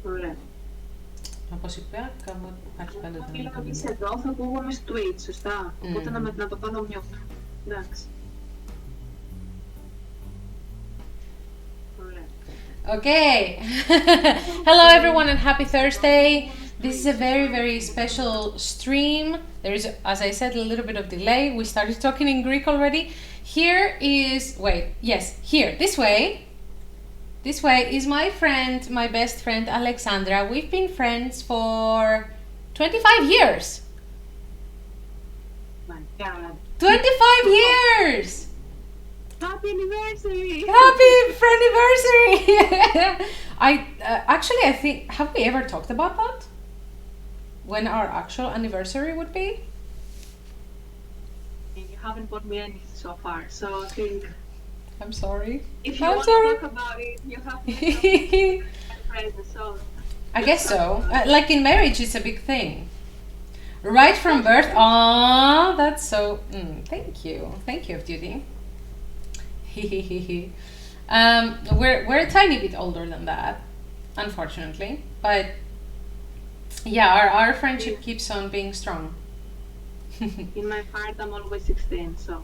Correct. Όπως υπέρκα μου, υπάρχει πάντα το Μιλάω εμείς εδώ, θα ακούγομαι στο Twitch, σωστά. Οπότε να το κάνω mute. Εντάξει. Okay. Hello everyone and happy Thursday. This is a very, very special stream. There is, as I said, a little bit of delay. We started talking in Greek already. Here is, here, this way. This way is my friend, my best friend, Alexandra. We've been friends for 25 years. My God. 25 years! Happy anniversary! Happy anniversary! I think, have we ever talked about that? When our actual anniversary would be? You haven't bought me anything so far, so I think... I'm sorry. If you want to talk about it, you have to make a present, so... I guess so. Like in marriage, it's a big thing. Right from birth. Aww, that's so... thank you. Thank you, Judy. We're a tiny bit older than that, unfortunately, but yeah, our friendship keeps on being strong. In my heart, I'm always 16, so.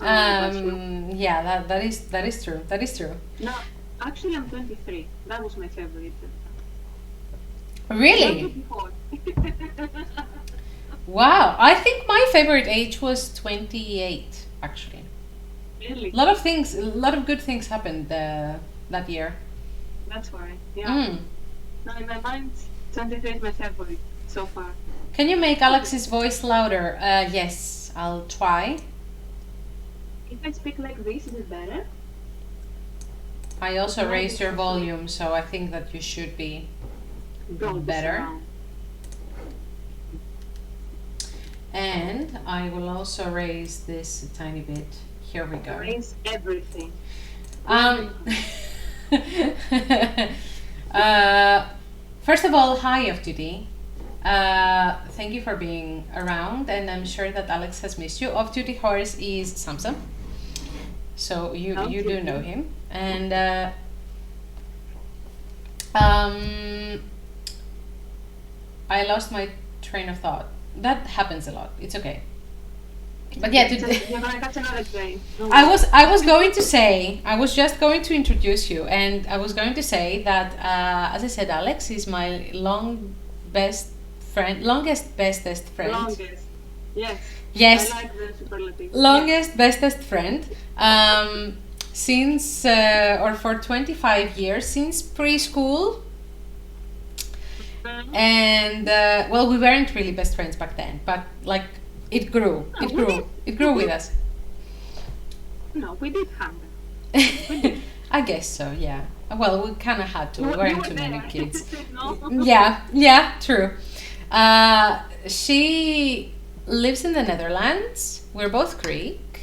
Yeah, that is true. That is true. No, actually, I'm 23. That was my favorite. Really? Wow, I think my favorite age was 28, actually. Really? A lot of good things happened that year. That's why, yeah. No, in my mind, 23 is my favorite so far. Can you make Alex's voice louder? Yes, I'll try. If I speak like this, is it better? I also raised your volume, so I think that you should be better. And I will also raise this a tiny bit. Here we go. Raise everything. First of all, hi Off-Duty. Thank you for being around, and I'm sure that Alex has missed you. Off-Duty Horse is Samsung, so you do know him. And I lost my train of thought. That happens a lot. It's okay. But yeah, You're gonna catch another train. I was just going to introduce you, and I was going to say that, as I said, Alex is my longest bestest friend. Longest, yes. Yes. I like the superlative. Longest bestest friend. Since or for 25 years, since preschool. And well, we weren't really best friends back then, but like. It grew with us. No, we did hang. I guess so, yeah. Well, we kind of had to. We weren't too many kids. No. Yeah, true. She lives in the Netherlands. We're both Greek.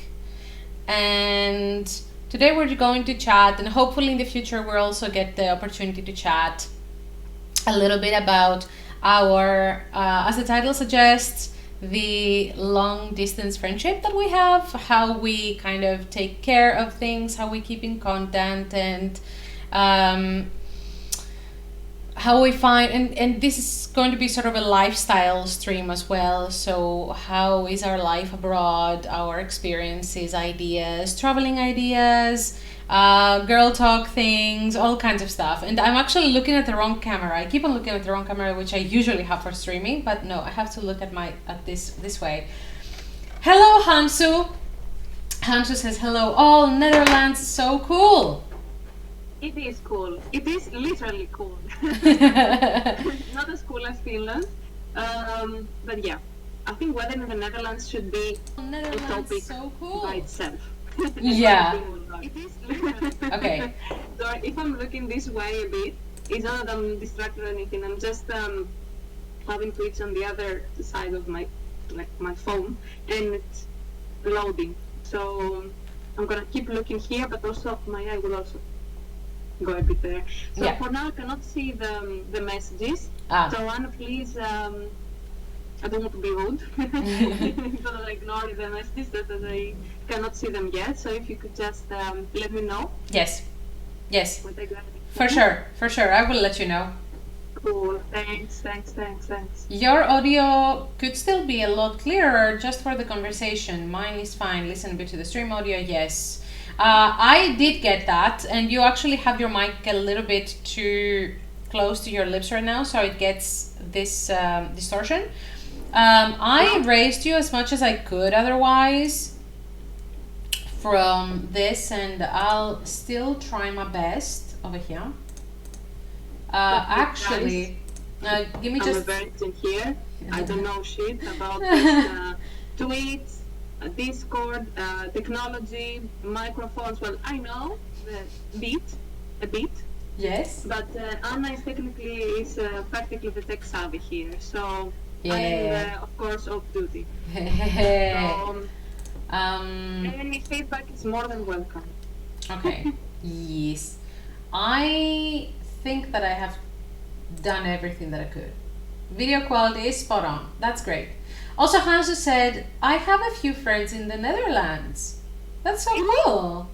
And today we're going to chat, and hopefully in the future we'll also get the opportunity to chat a little bit about our, as the title suggests, the long distance friendship that we have, how we kind of take care of things, how we keep in contact, and how we find, and this is going to be sort of a lifestyle stream as well. So how is our life abroad, our experiences, ideas, traveling ideas, girl talk things, all kinds of stuff. And I'm actually looking at the wrong camera. I keep on looking at the wrong camera, which I usually have for streaming, but no, I have to look at this way. Hello, Hansu. Hansu says hello. Oh, Netherlands, so cool. It is cool. It is literally cool. Not as cool as Finland, but yeah, I think weather in the Netherlands should be a topic so cool. by itself. Yeah. It is literally. Okay. So if I'm looking this way a bit, it's not that I'm distracted or anything. I'm just having Twitch on the other side of my phone, and it's loading. So I'm gonna keep looking here, but also my eye will also go a bit there. So yeah. For now, I cannot see the messages. So Anna, please. I don't want to be rude. I'm gonna ignore the messages that I cannot see them yet. So if you could just let me know. Yes. For sure. I will let you know. Cool. Thanks. Your audio could still be a lot clearer just for the conversation. Mine is fine. Listen a bit to the stream audio. Yes. I did get that, and you actually have your mic a little bit too close to your lips right now, so it gets this distortion. I raised you as much as I could otherwise from this, and I'll still try my best over here. Actually, give me I'm just. a virgin here. I don't know shit about this, tweets, Discord, technology, microphones. Well, I know a bit. Yes. But Anna is practically the tech savvy here. So Yeah. I'm of course off duty. So um. any feedback is more than welcome. Okay. Yes. I think that I have done everything that I could. Video quality is spot on. That's great. Also, Hansu said, I have a few friends in the Netherlands. That's so cool.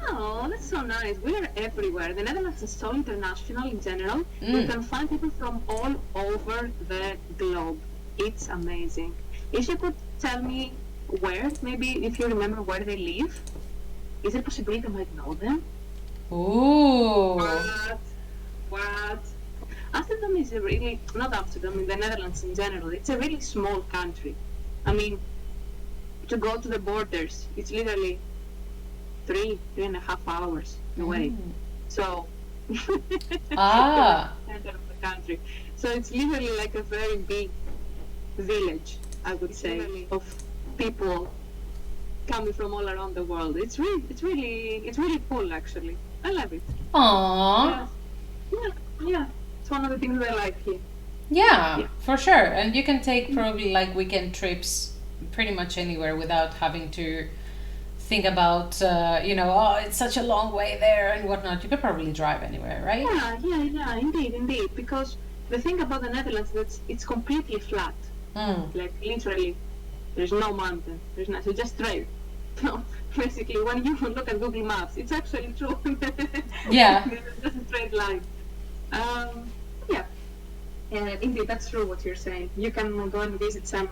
Oh, that's so nice. We are everywhere. The Netherlands is so international in general. You can find people from all over the globe. It's amazing. If you could tell me where, maybe if you remember where they live, is it possible I might know them? Ooh. What? Amsterdam is a really, not Amsterdam, in the Netherlands in general, it's a really small country. I mean, to go to the borders, it's literally 3.5 hours away. So, Ah. center of the country. So it's literally like a very big village, I would say, of people coming from all around the world. It's really cool, actually. I love it. Aww. Yeah. It's one of the things I like here. Yeah, for sure. And you can take probably like weekend trips pretty much anywhere without having to think about, oh, it's such a long way there and whatnot. You could probably drive anywhere, right? Yeah, indeed. Because the thing about the Netherlands is it's completely flat. Like literally, there's no mountain. There's nothing, just straight. No, basically, when you look at Google Maps, it's actually true. Yeah. It's just a straight line. Yeah. Indeed, that's true what you're saying. You can go and visit some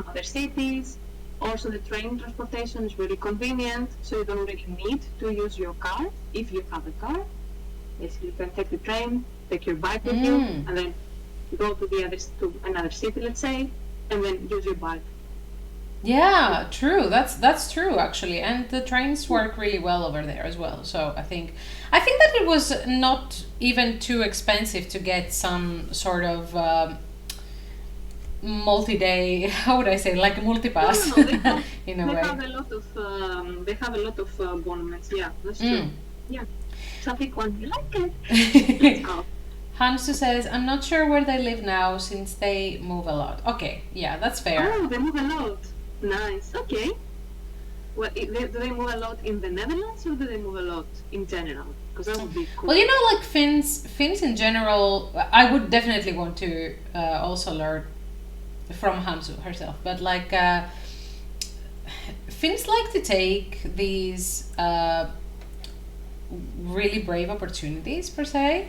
other cities. Also, the train transportation is really convenient, so you don't really need to use your car if you have a car. Basically, you can take the train, take your bike with you, and then go to another city, let's say, and then use your bike. Yeah, true. That's true actually, and the trains work really well over there as well. So I think that it was not even too expensive to get some sort of multi-day. How would I say, like a multipass? No, in a way. They have a lot of abonnements. Yeah, that's true. Yeah, traffic one, you like it. Hansu says, I'm not sure where they live now since they move a lot. Okay, yeah, that's fair. Oh, they move a lot. Nice. Okay. Well, do they move a lot in the Netherlands or do they move a lot in general? Because that would be cool. Well, like Finns in general, I would definitely want to also learn from Hansu herself. But like, Finns like to take these really brave opportunities per se,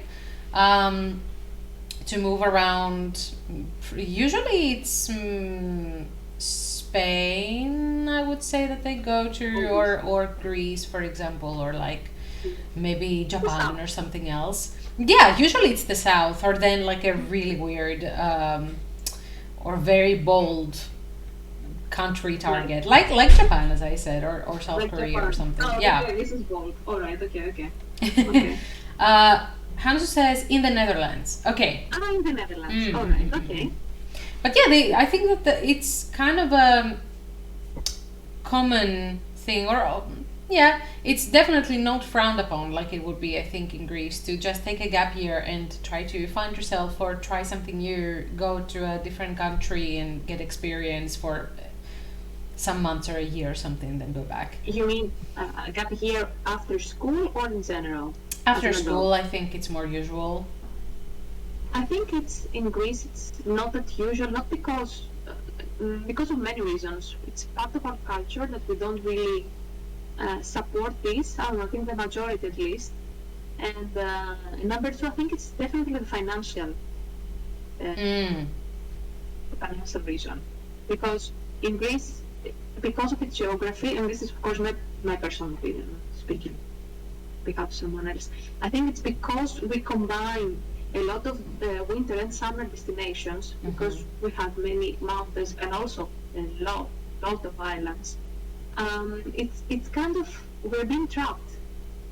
to move around. Usually it's Spain, I would say, that they go to, or Greece, for example, or like maybe Japan or something else. Yeah, usually it's the south, or then like a really weird or very bold country target, like Japan, as I said, or South like Korea Japan. or something. Oh, Yeah. Okay, this is bold. All right. Okay. Hansu says in the Netherlands. Okay. In the Netherlands. All right. Okay. But yeah, I think that it's kind of a common thing, or yeah, it's definitely not frowned upon like it would be, I think, in Greece, to just take a gap year and try to find yourself or try something new, go to a different country and get experience for some months or a year or something, then go back. You mean a gap year after school or in general? After school, I think it's more usual. I think it's in Greece. It's not that usual, not because of many reasons. It's part of our culture that we don't really support this. I don't know, I think the majority at least. And number two, I think it's definitely the financial reason, because in Greece, because of its geography, and this is of course my personal opinion, speaking behalf of someone else. I think it's because we combine a lot of winter and summer destinations, because we have many mountains and also a lot of islands. It's kind of, we're being trapped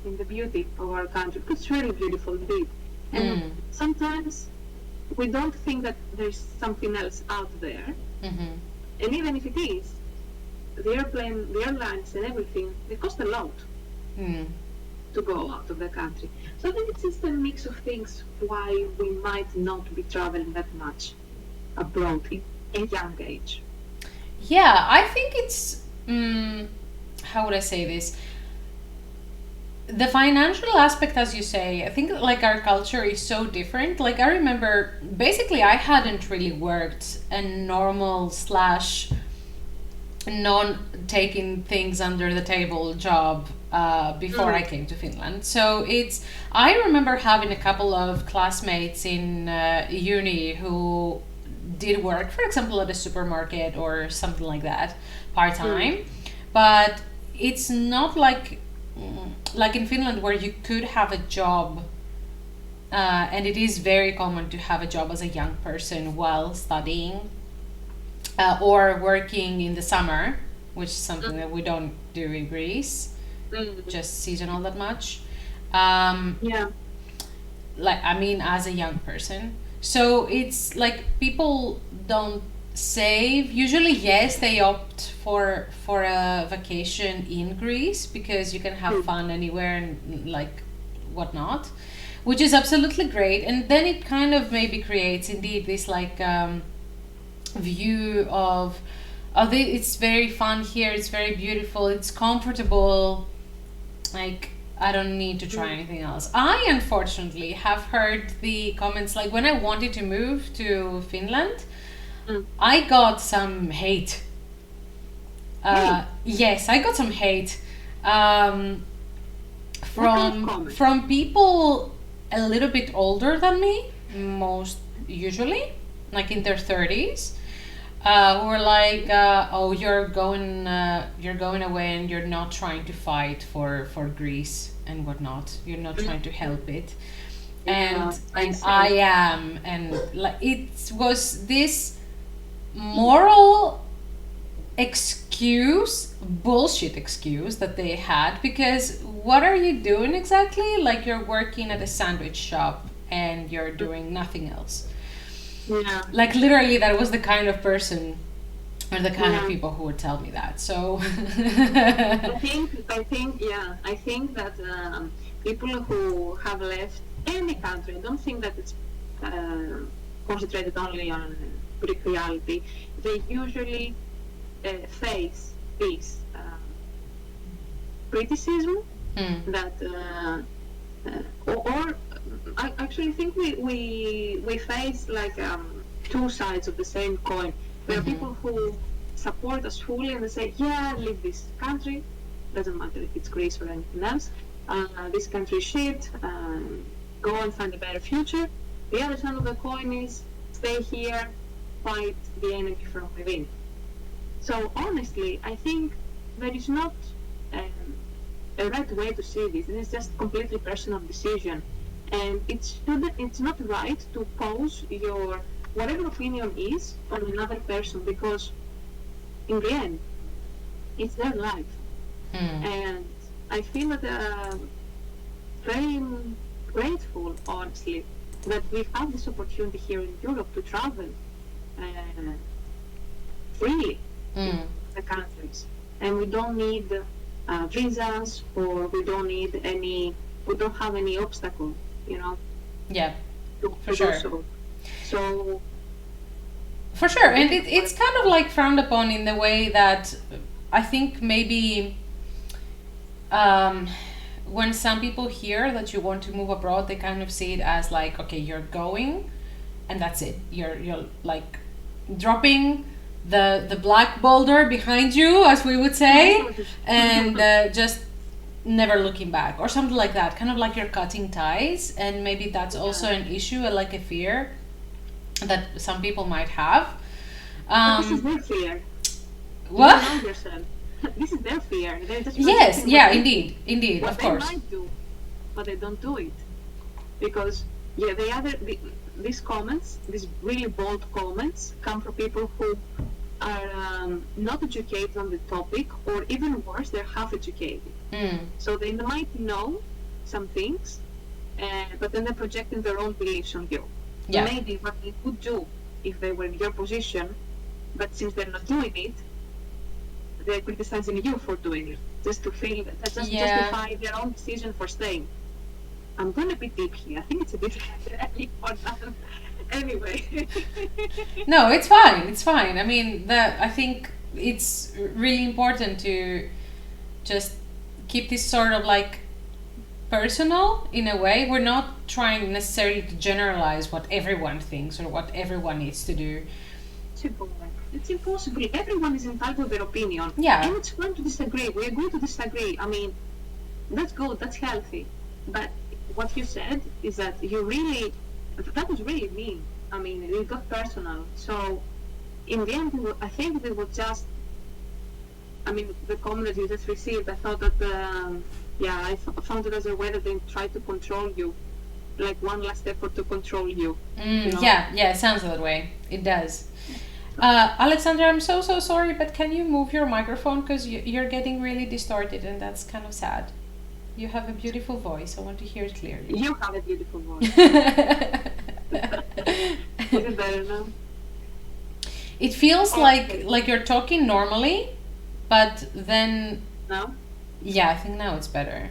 in the beauty of our country. It's really beautiful indeed. And sometimes we don't think that there's something else out there. And even if it is, the airlines and everything, they cost a lot to go out of the country. So I think it's just a mix of things why we might not be traveling that much abroad in a young age. Yeah, I think it's, how would I say this? The financial aspect, as you say, I think like our culture is so different. Like I remember, basically, I hadn't really worked a normal slash non taking things under the table job before I came to Finland. So I remember having a couple of classmates in uni who did work, for example, at a supermarket or something like that, part-time. But it's not like in Finland where you could have a job, and it is very common to have a job as a young person while studying or working in the summer, which is something that we don't do in Greece, just seasonal that much. Like, I mean, as a young person. So it's like people don't save. Usually, yes, they opt for a vacation in Greece because you can have fun anywhere and like whatnot, which is absolutely great. And then it kind of maybe creates indeed this like view of it's very fun here, it's very beautiful, it's comfortable, like I don't need to try anything else. I unfortunately have heard the comments like when I wanted to move to Finland, I got some hate. Yes, I got some hate from people a little bit older than me, most usually, like in their 30s, who were like, "Oh, you're going away, and you're not trying to fight for Greece and whatnot. You're not trying to help it." And I am, and like it was this moral bullshit excuse that they had, because what are you doing exactly? Like you're working at a sandwich shop and you're doing nothing else. Yeah. Like literally that was the kind of person or the kind of people who would tell me that. So I think that people who have left any country, I don't think that it's concentrated only on Greek reality. They usually face this criticism that or I actually think we face like two sides of the same coin. There are people who support us fully and they say, yeah, leave this country, doesn't matter if it's Greece or anything else, this country is shit, go and find a better future. The other side of the coin is stay here, fight the enemy from within. So honestly, I think there is not a right way to see this. It is just completely personal decision, and it's not right to pose your whatever opinion is on another person, because in the end, it's their life. And I feel that very grateful, honestly, that we have this opportunity here in Europe to travel freely in the countries, and we don't need visas, or we don't have any obstacle, yeah, for to sure. do so. So for sure, and it's kind of like frowned upon in the way that I think maybe when some people hear that you want to move abroad, they kind of see it as like, okay, you're going and that's it, you're like dropping the black boulder behind you, as we would say, and just never looking back or something like that, kind of like you're cutting ties, and maybe that's also an issue, like a fear that some people might have. But this is their fear. What? You know yourself. This is their fear. They're just Yes, projecting yeah, what indeed, what of they course. might do, but they don't do it because these comments, these really bold comments, come from people who are not educated on the topic, or even worse, they're half educated. So they might know some things, but then they're projecting their own beliefs on you. Yeah. Maybe what they would do if they were in your position, but since they're not doing it, they're criticizing you for doing it, just to feel that, just justify their own decision for staying. I'm gonna be deep here. I think it's a bit important. Anyway. No, it's fine. It's fine. I mean, I think it's really important to just keep this sort of like personal in a way. We're not trying necessarily to generalize what everyone thinks or what everyone needs to do. It's impossible. Everyone is entitled to their opinion. Yeah. And it's fun to disagree. We agree to disagree. I mean, that's good. That's healthy. But what you said is that that was really mean. I mean, it got personal. So, in the end, I think they were just, I mean, the comment that you just received, I thought that, I found it as a way that they tried to control you. Like one last effort to control you. You know? Yeah, it sounds that way. It does. Alexandra, I'm so sorry, but can you move your microphone, because you're getting really distorted, and that's kind of sad. You have a beautiful voice. I want to hear it clearly. You have a beautiful voice. Is it better now? It feels like you're talking normally, but then... No? Yeah, I think now it's better.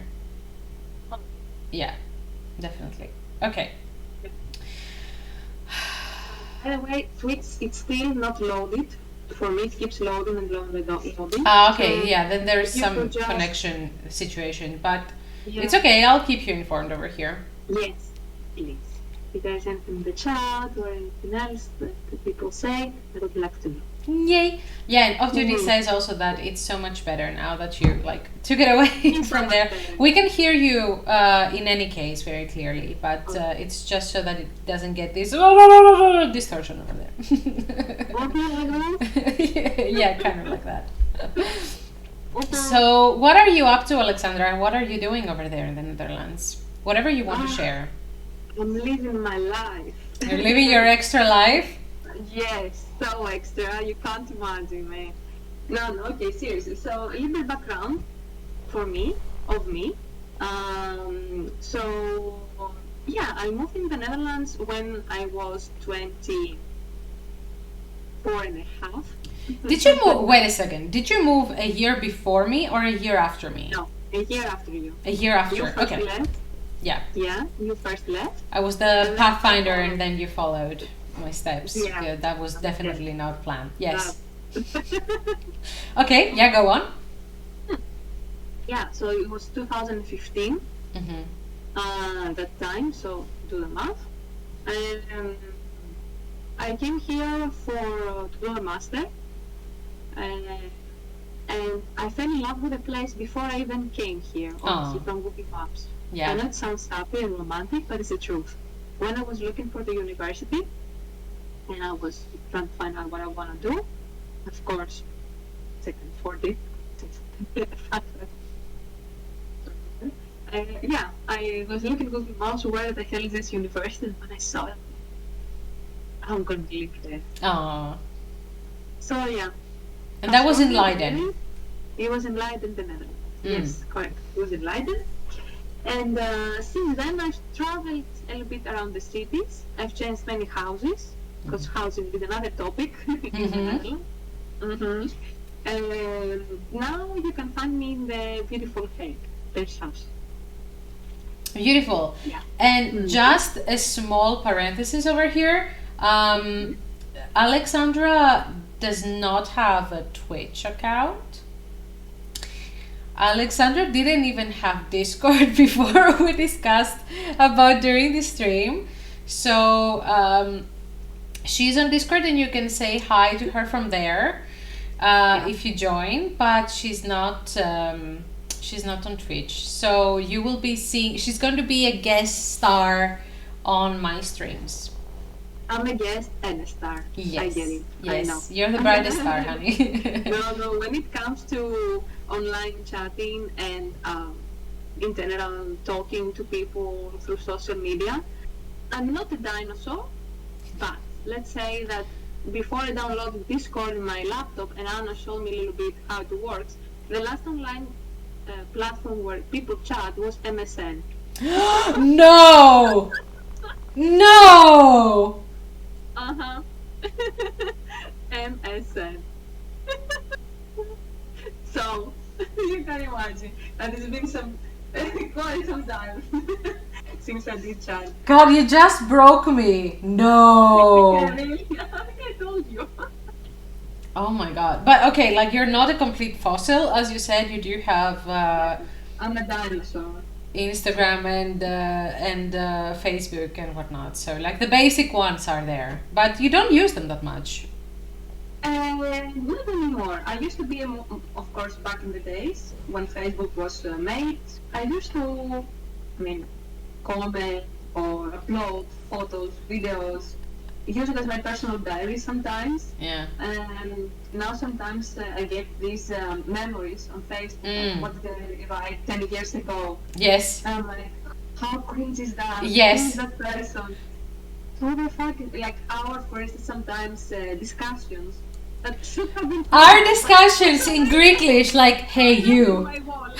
Yeah, definitely. Okay. By the way, Twitch, it's still not loaded. For me, it keeps loading and loading. Okay, so then there's some connection situation, but it's okay. I'll keep you informed over here. Yes, please. If there's anything in the chat or anything else that people say, I would like to know. Yay! Yeah, and Off-Duty says also that it's so much better now that you took it away from there. We can hear you in any case very clearly, but it's just so that it doesn't get this distortion over there. Yeah, kind of like that. So, what are you up to, Alexandra? What are you doing over there in the Netherlands? Whatever you want to share. I'm living my life. You're living your extra life? Yes, so extra. You can't imagine, man. No, okay, seriously. So, a little background for me, of me. I moved in the Netherlands when I was 24 and a half. Did you move? Wait a second. Did you move a year before me or a year after me? No, a year after you. A year after. You first okay. Left. Yeah. Yeah, you first left. I was the pathfinder, and then you followed my steps. Yeah. That was definitely not planned. Yes. Okay. Yeah. Go on. Yeah. So it was 2015. Mm-hmm. That time. So do the math. And I came here to do a master. And I fell in love with the place before I even came here, honestly, from Google Maps. Yeah. I know it sounds happy and romantic, but it's the truth. When I was looking for the university, and I was trying to find out what I want to do, of course, second 40. I was looking at Google Maps, where the hell is this university? And when I saw it, I'm going to live there. Oh. So, yeah. And that was in Leiden? It was in Leiden, the Netherlands. Yes, correct. It was in Leiden. And since then, I've traveled a little bit around the cities. I've changed many houses, because housing is another topic in the Netherlands. And now you can find me in the beautiful Hague, Dutch house. Beautiful. Yeah. And just a small parenthesis over here. Alexandra does not have a Twitch account. Alexandra didn't even have Discord before we discussed about during the stream. So she's on Discord, and you can say hi to her from there if you join, but she's not She's not on Twitch. So you will be seeing, she's going to be a guest star on my streams. I'm a guest and a star. Yes. I get it. Yes. I know. You're the brightest star, honey. No, when it comes to online chatting and in general talking to people through social media, I'm not a dinosaur, but let's say that before I downloaded Discord in my laptop and Anna showed me a little bit how it works, the last online platform where people chat was MSN. No! No! Uh-huh. MSN. So, you can imagine that it's been some quite some time since I did chat. God, you just broke me. No. I think I told you. Oh my God. But okay, like you're not a complete fossil. As you said, you do have I'm a dinosaur. Instagram and Facebook and whatnot. So like the basic ones are there, but you don't use them that much. Not anymore. I used to be, of course, back in the days when Facebook was made. I used to, comment or upload photos, videos, use it as my personal diary sometimes. Yeah. And now sometimes I get these memories on Facebook. What did I write 10 years ago? Yes. And I'm like, how cringe is that? Yes. Who is that person? Who the fuck is, like our, for instance, sometimes discussions that should have been Our discussions in Greeklish, like, hey you. my wall.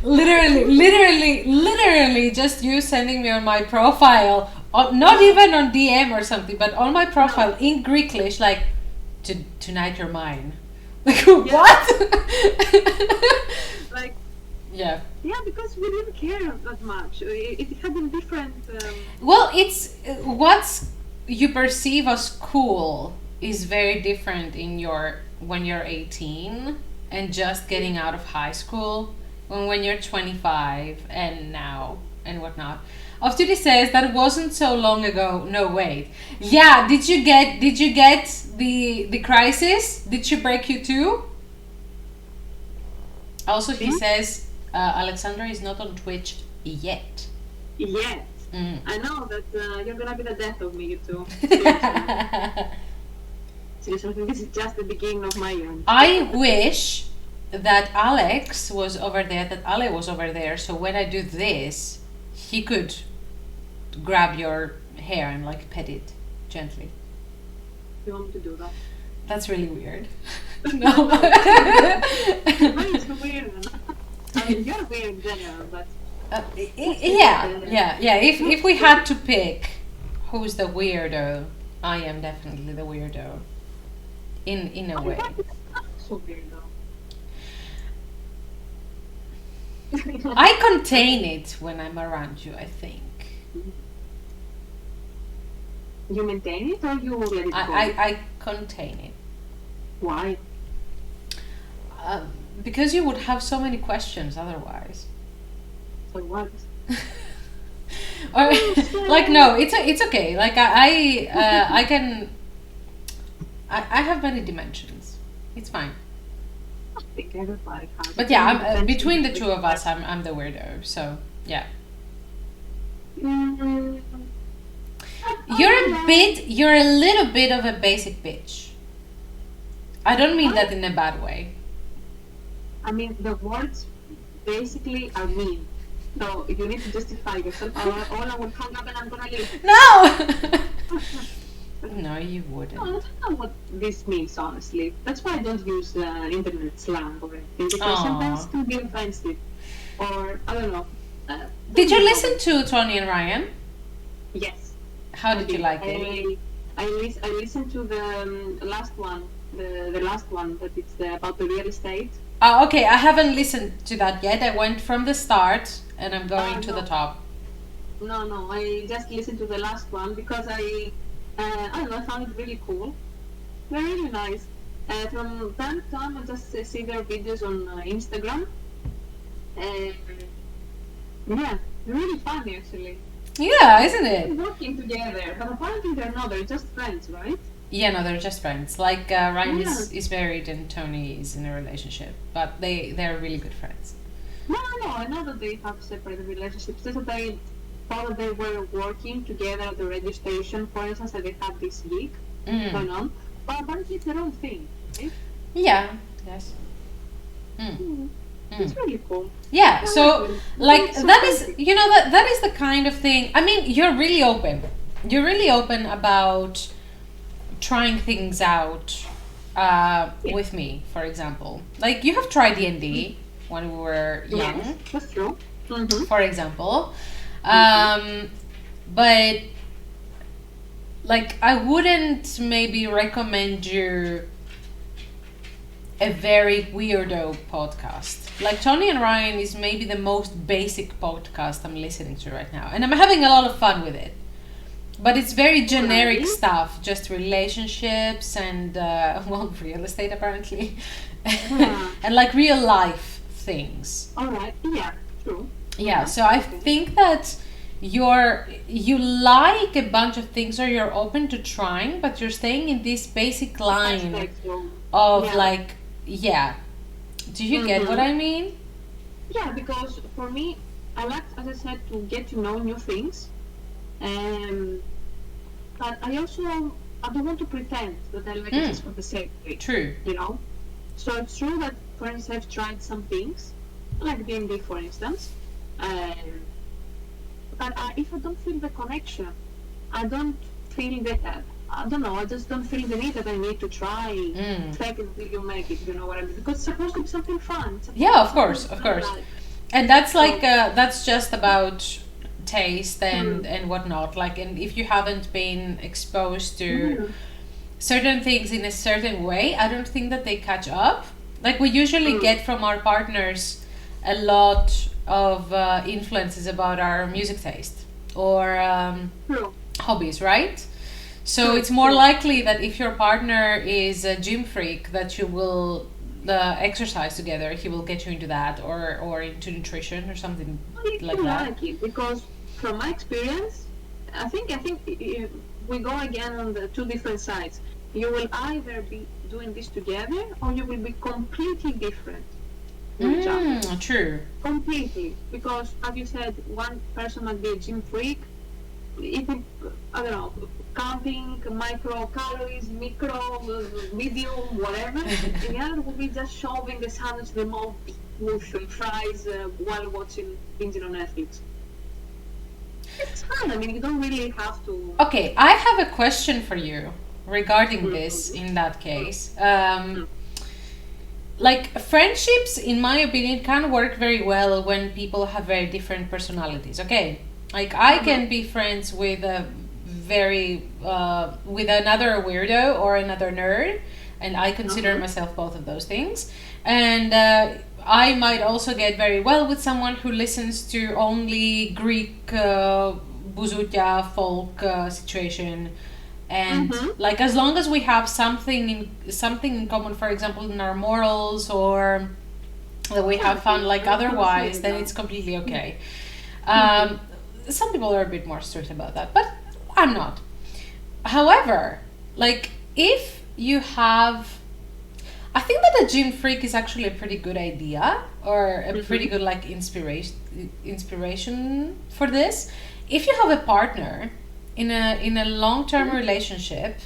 Literally, just you sending me on my profile, not even on DM or something, but on my profile in Greeklish, like, tonight you're mine. Like, what? Like, yeah. yeah, because we didn't care that much. It had been different. Well, it's what's you perceive as cool is very different when you're 18 and just getting out of high school, when you're 25 and now and whatnot. Oftudi says that wasn't so long ago. No, wait. Yeah, did you get the crisis? Did she break you too? Also, he says Alexandra is not on Twitch yet. Yet. I know that you're gonna be the death of me, you two. Seriously, I think this is just the beginning of my end. I wish that Alex was over there, that Ale was over there, so when I do this, he could grab your hair and like pet it gently. You want me to do that? That's really weird. No. Why is it weird? I mean, you're weird in general, but... yeah. If we had to pick who's the weirdo, I am definitely the weirdo. In a way. So weird though. I contain it when I'm around you, I think. You maintain it or you let it go? I contain it. Why? Because you would have so many questions otherwise. So what? Or like no, it's okay. Like I can. I have many dimensions. It's fine. I think everybody has. But yeah, between the two of us, I'm the weirdo. So yeah. You're a little bit of a basic bitch. I don't mean that in a bad way. I mean, the words basically are mean. So you need to justify yourself. Or I will hang up and I'm gonna leave. No! No, you wouldn't. I don't know what this means, honestly. That's why I don't use internet slang or anything. Because sometimes it can be offensive. Or, I don't know. Did you listen to Tony and Ryan? Yes. How did you like it? I listened to the last one. The last one, that it's about the real estate. Oh, okay. I haven't listened to that yet. I went from the start and I'm going to the top. No. I just listened to the last one because I don't know, I found it really cool. They're really nice. From time to time, I just see their videos on Instagram. Yeah, they're really funny actually. Yeah, isn't it? They're working together, but apparently they're not. They're just friends, right? Yeah, no, they're just friends. Like Ryan is married and Tony is in a relationship, but they're really good friends. No, I know that they have separate relationships. Just that they thought that they were working together at the radio station, for instance, and they had this gig going on. But apparently it's their own thing, right? Yeah. Yes. Mm. It's really cool. Yeah. So, like, So that is, crazy. you know, that is the kind of thing. I mean, you're really open. You're really open about trying things out with me, for example. Like, you have tried D&D when we were young, Yes, that's true. Mm-hmm. for example. But like, I wouldn't maybe recommend you a very weirdo podcast. Like, Tony and Ryan is maybe the most basic podcast I'm listening to right now, and I'm having a lot of fun with it. But it's very generic Right. stuff, just relationships and well, real estate apparently, Yeah. and like real life things. All right. Yeah, true. Yeah, so I think that you like a bunch of things, or you're open to trying, but you're staying in this basic line Aspect, so, of yeah. like, yeah. Do you get what I mean? Yeah, because for me, I like, as I said, to get to know new things. But I don't want to pretend that I like it just for the sake of it, True. you know? So it's true that, for instance, I've tried some things, like D&D, for instance. But if I don't feel the connection, I don't feel that, I don't know, I just don't feel the need that I need to try fake it till you make it, you know what I mean? Because it's supposed to be something fun. Yeah, of course. And that's like, that's just about taste and whatnot. Like, and if you haven't been exposed to certain things in a certain way, I don't think that they catch up. Like, we usually get from our partners a lot of influences about our music taste or hobbies, right? So it's more likely that if your partner is a gym freak, that you will exercise together. He will get you into that, or into nutrition or something like that. Like it, because from my experience, I think we go again on the two different sides. You will either be doing this together, or you will be completely different. True. Completely, because as you said, one person might be a gym freak. It will, I don't know, counting micro calories, micro, medium, whatever. And the other will be just shoving the sandwich, the mouth with fries while watching binging on Netflix. It's fun. I mean, you don't really have to. Okay, I have a question for you regarding this. In that case, like, friendships, in my opinion, can work very well when people have very different personalities. Okay, like, I can be friends with a with another weirdo or another nerd, and I consider myself both of those things. And I might also get very well with someone who listens to only Greek bouzoukia folk situation. And like, as long as we have something in common, for example, in our morals, or that we have fun, like, otherwise, then it's completely okay. Some people are a bit more strict about that, but I'm not. However, like, if you have, I think that a gym freak is actually a pretty good idea, or a pretty good, like, inspiration for this. If you have a partner in a long-term relationship,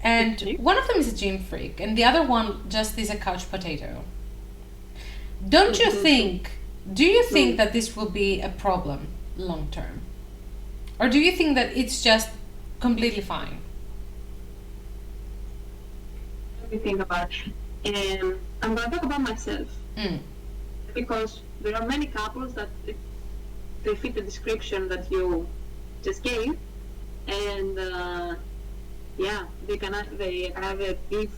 and one of them is a gym freak and the other one just is a couch potato, do you think that this will be a problem long-term, or do you think that it's just completely fine? Let me think about it. I'm going to talk about myself, because there are many couples that they fit the description that you just gave. And they either live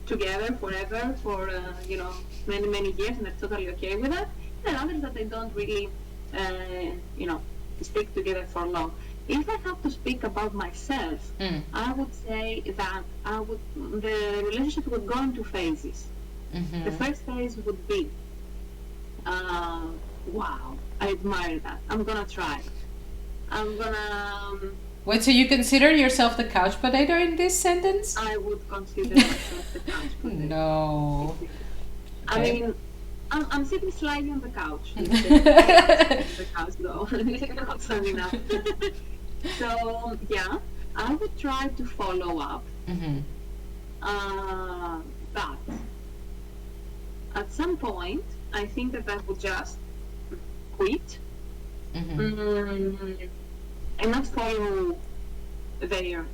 together forever for many years, and they're totally okay with that. And others that they don't really stick together for long. If I have to speak about myself, I would say that the relationship would go into phases. The first phase would be, wow, I admire that. I'm gonna try. I'm gonna. Wait, so you consider yourself the couch potato in this sentence? I would consider myself the couch potato. No. I mean, I'm sitting slightly on the couch. The couch though, not standing up. So yeah, I would try to follow up. Mm-hmm. But at some point, I think that I would just quit and not follow their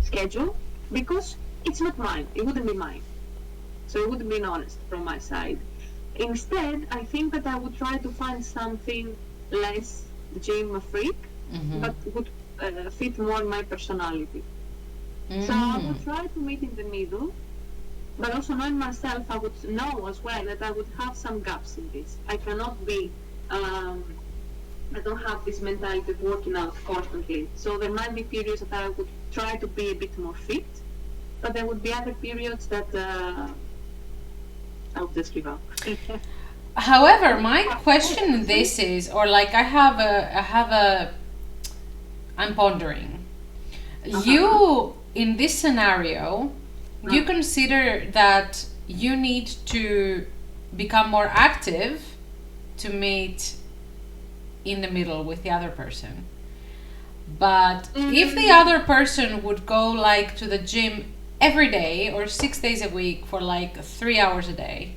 schedule, because it's not mine. It wouldn't be mine. So it wouldn't be honest from my side. Instead, I think that I would try to find something less gym freak, but would fit more my personality. So I would try to meet in the middle, but also knowing myself, I would know as well that I would have some gaps in this. I cannot be, I don't have this mentality of working out constantly. So there might be periods that I would try to be a bit more fit, but there would be other periods that I would just give up. However, my question in this is, or like I'm pondering. You, in this scenario, you consider that you need to become more active to meet in the middle with the other person. But if the other person would go like to the gym every day or 6 days a week for like 3 hours a day.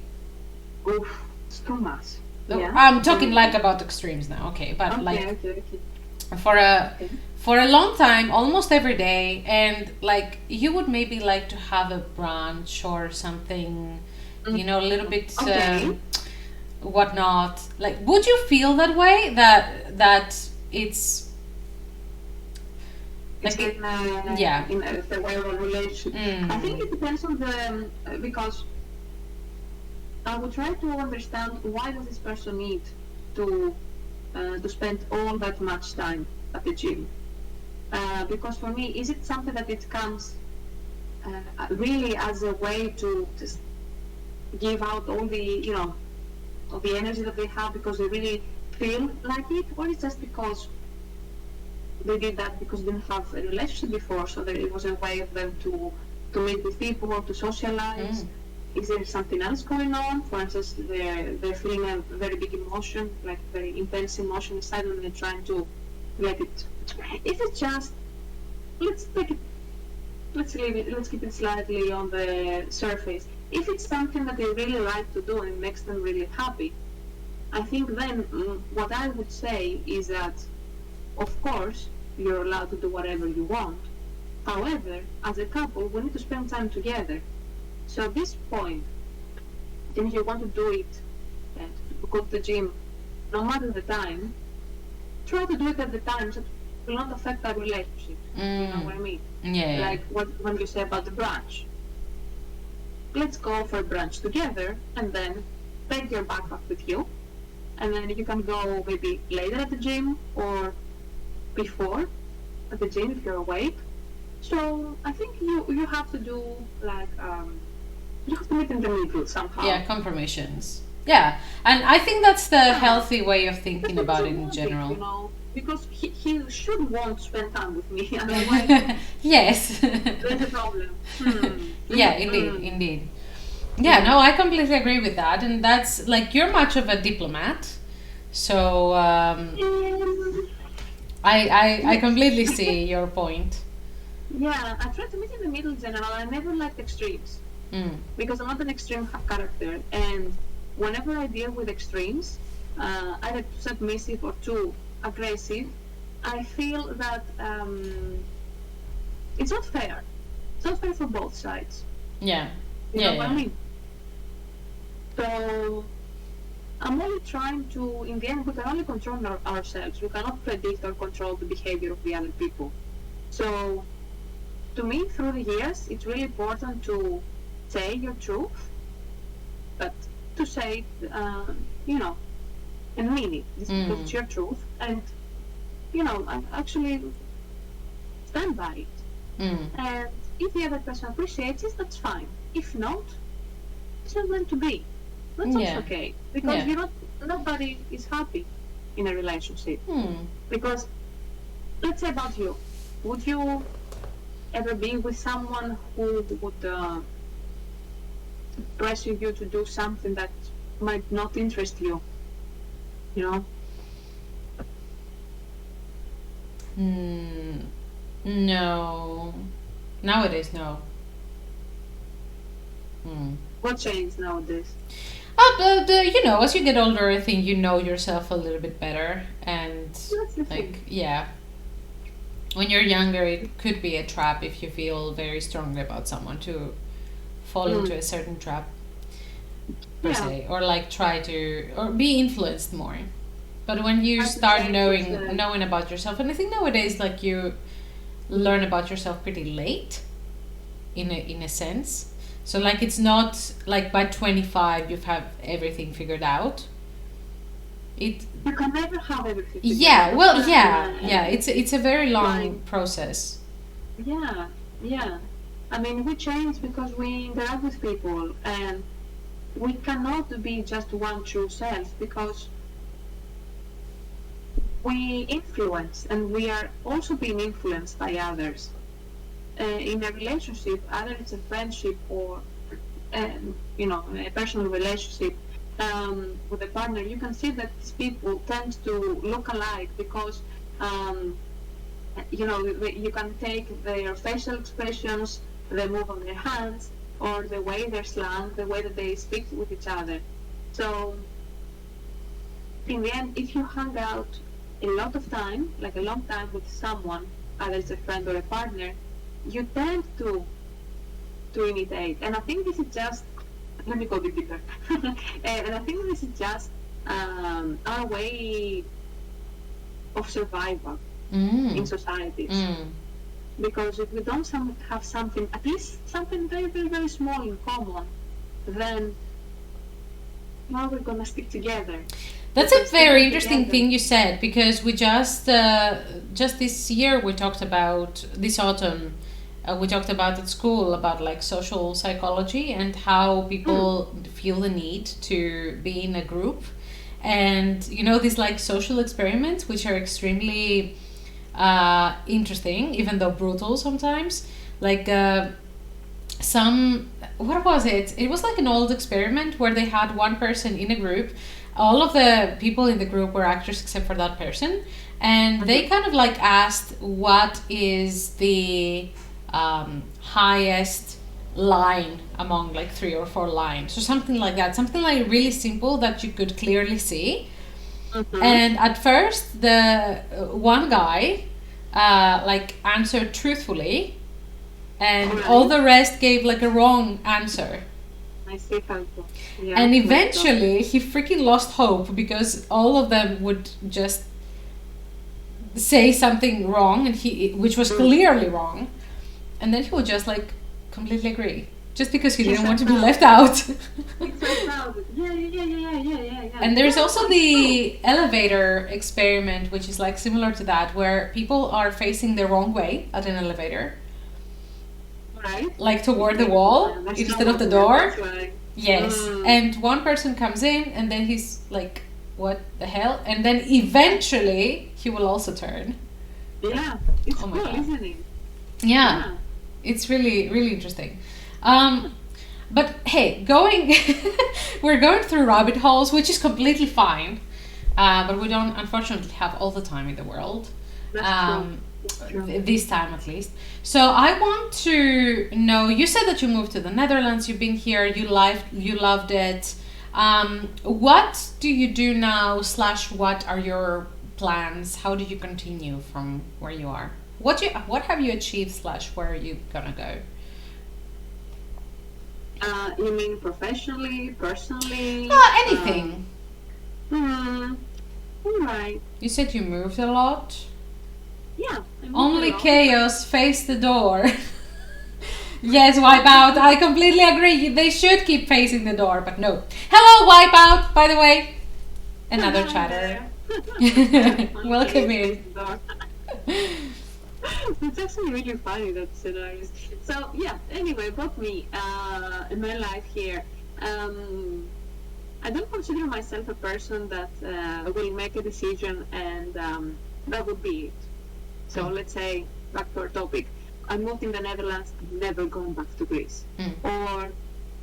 Oof, it's too much. Yeah. I'm talking like about extremes now, okay? But Okay. for a long time, almost every day, and like you would maybe like to have a brunch or something, you know, a little bit whatnot. Like, would you feel that way? That it's like in the way of a relationship. I think it depends on the because I would try to understand why does this person need to spend all that much time at the gym. Because for me, is it something that it comes really as a way to just give out all the all the energy that they have because they really feel like it, or it's just because they did that because they didn't have a relationship before, so that it was a way of them to meet with people or to socialize. Is there something else going on? For instance, they're feeling a very big emotion, like very intense emotion inside, and they're trying to let it. If it's just, let's keep it slightly on the surface. If it's something that they really like to do and it makes them really happy, I think then what I would say is that, of course, you're allowed to do whatever you want. However, as a couple, we need to spend time together. So at this point, if you want to do it, to go to the gym, no matter the time, try to do it at the times that will not affect our relationship. You know what I mean? Yeah. Like when you say about the brunch. Let's go for a brunch together, and then take your backpack with you, and then you can go maybe later at the gym or before at the gym if you're awake. So I think you have to do like you have to meet in the middle somehow. Yeah, confirmations. Yeah, and I think that's the healthy way of thinking about it in general. You know, because he should want to spend time with me. Otherwise, yes. there's a problem. Yeah, indeed. Yeah, no, I completely agree with that, and that's like you're much of a diplomat, so I completely see your point. Yeah, I try to meet in the middle in general. I never liked extremes because I'm not an extreme character, and whenever I deal with extremes, either too submissive or too aggressive, I feel that it's not fair. It's not fair for both sides. Yeah. You know what I mean? So I'm only trying to, in the end, we can only control ourselves. We cannot predict or control the behavior of the other people. So to me, through the years, it's really important to say your truth, but to say it, and mean it. This is because it's your truth, and I actually stand by it. And if the other person appreciates it, that's fine. If not, it's not meant to be. That's also okay, because nobody is happy in a relationship. Because let's say about you, would you ever be with someone who would pressure you to do something that might not interest you, you know? No. Nowadays, no. What changed nowadays? You know, as you get older, I think you know yourself a little bit better, and That's the thing. yeah. When you're younger, it could be a trap if you feel very strongly about someone to fall into a certain trap, per se, or like try to, or be influenced more. But when you start knowing about yourself, and I think nowadays, like, you learn about yourself pretty late, in a sense. So like, it's not like by 25 you have everything figured out. You can never have everything. Yeah, well, yeah. It's a very long process. Yeah. I mean, we change because we interact with people, and we cannot be just one true self, because we influence, and we are also being influenced by others. In a relationship, either it's a friendship or a personal relationship with a partner, you can see that these people tend to look alike because you can take their facial expressions, the move of their hands, or the way they're slang, the way that they speak with each other. So in the end, if you hang out a lot of time, like a long time, with someone, either it's a friend or a partner, you tend to imitate. And I think this is just, let me go a bit deeper. And I think this is just our way of survival in societies. Because if we don't have something, at least something very, very, very small in common, then how we're gonna stick together. That's a very interesting thing you said, because we just this year we talked about, this autumn, we talked about at school about like social psychology and how people feel the need to be in a group, and these like social experiments, which are extremely interesting, even though brutal sometimes. Like what was it? It was like an old experiment where they had one person in a group. All of the people in the group were actors except for that person, and they kind of like asked what is the highest line among like 3 or 4 lines, or something like that, something like really simple that you could clearly see. And at first the one guy like answered truthfully, and all the rest gave like a wrong answer. I see how it goes. Yeah, and eventually he freaking lost hope, because all of them would just say something wrong, and which was clearly wrong, and then he would just like completely agree, just because he didn't want to be left out. Yeah. And there's also the elevator experiment, which is like similar to that, where people are facing the wrong way at an elevator. Right. Like toward the wall instead of the door. Yes. And one person comes in, and then he's like, what the hell? And then eventually he will also turn. Yeah. It's cool, isn't it? Yeah. It's really, really interesting. But hey, we're going through rabbit holes, which is completely fine. But we don't, unfortunately, have all the time in the world. That's true. This time at least. So I want to know, you said that you moved to the Netherlands, you've been here, you loved it. What do you do now, / what are your plans? How do you continue from where you are? What have you achieved / where are you gonna go? You mean professionally, personally? Anything. Alright. You said you moved a lot. Yeah. Only chaos, face the door. Yes, Wipeout, I completely agree. They should keep facing the door, but no. Hello, Wipeout, by the way. Another chatter. Welcome in. It's actually really funny, that scenario. So yeah, anyway, about me, in my life here, I don't consider myself a person that will make a decision and that would be it. So let's say, back to our topic, I moved in the Netherlands, I'm never going back to Greece. Or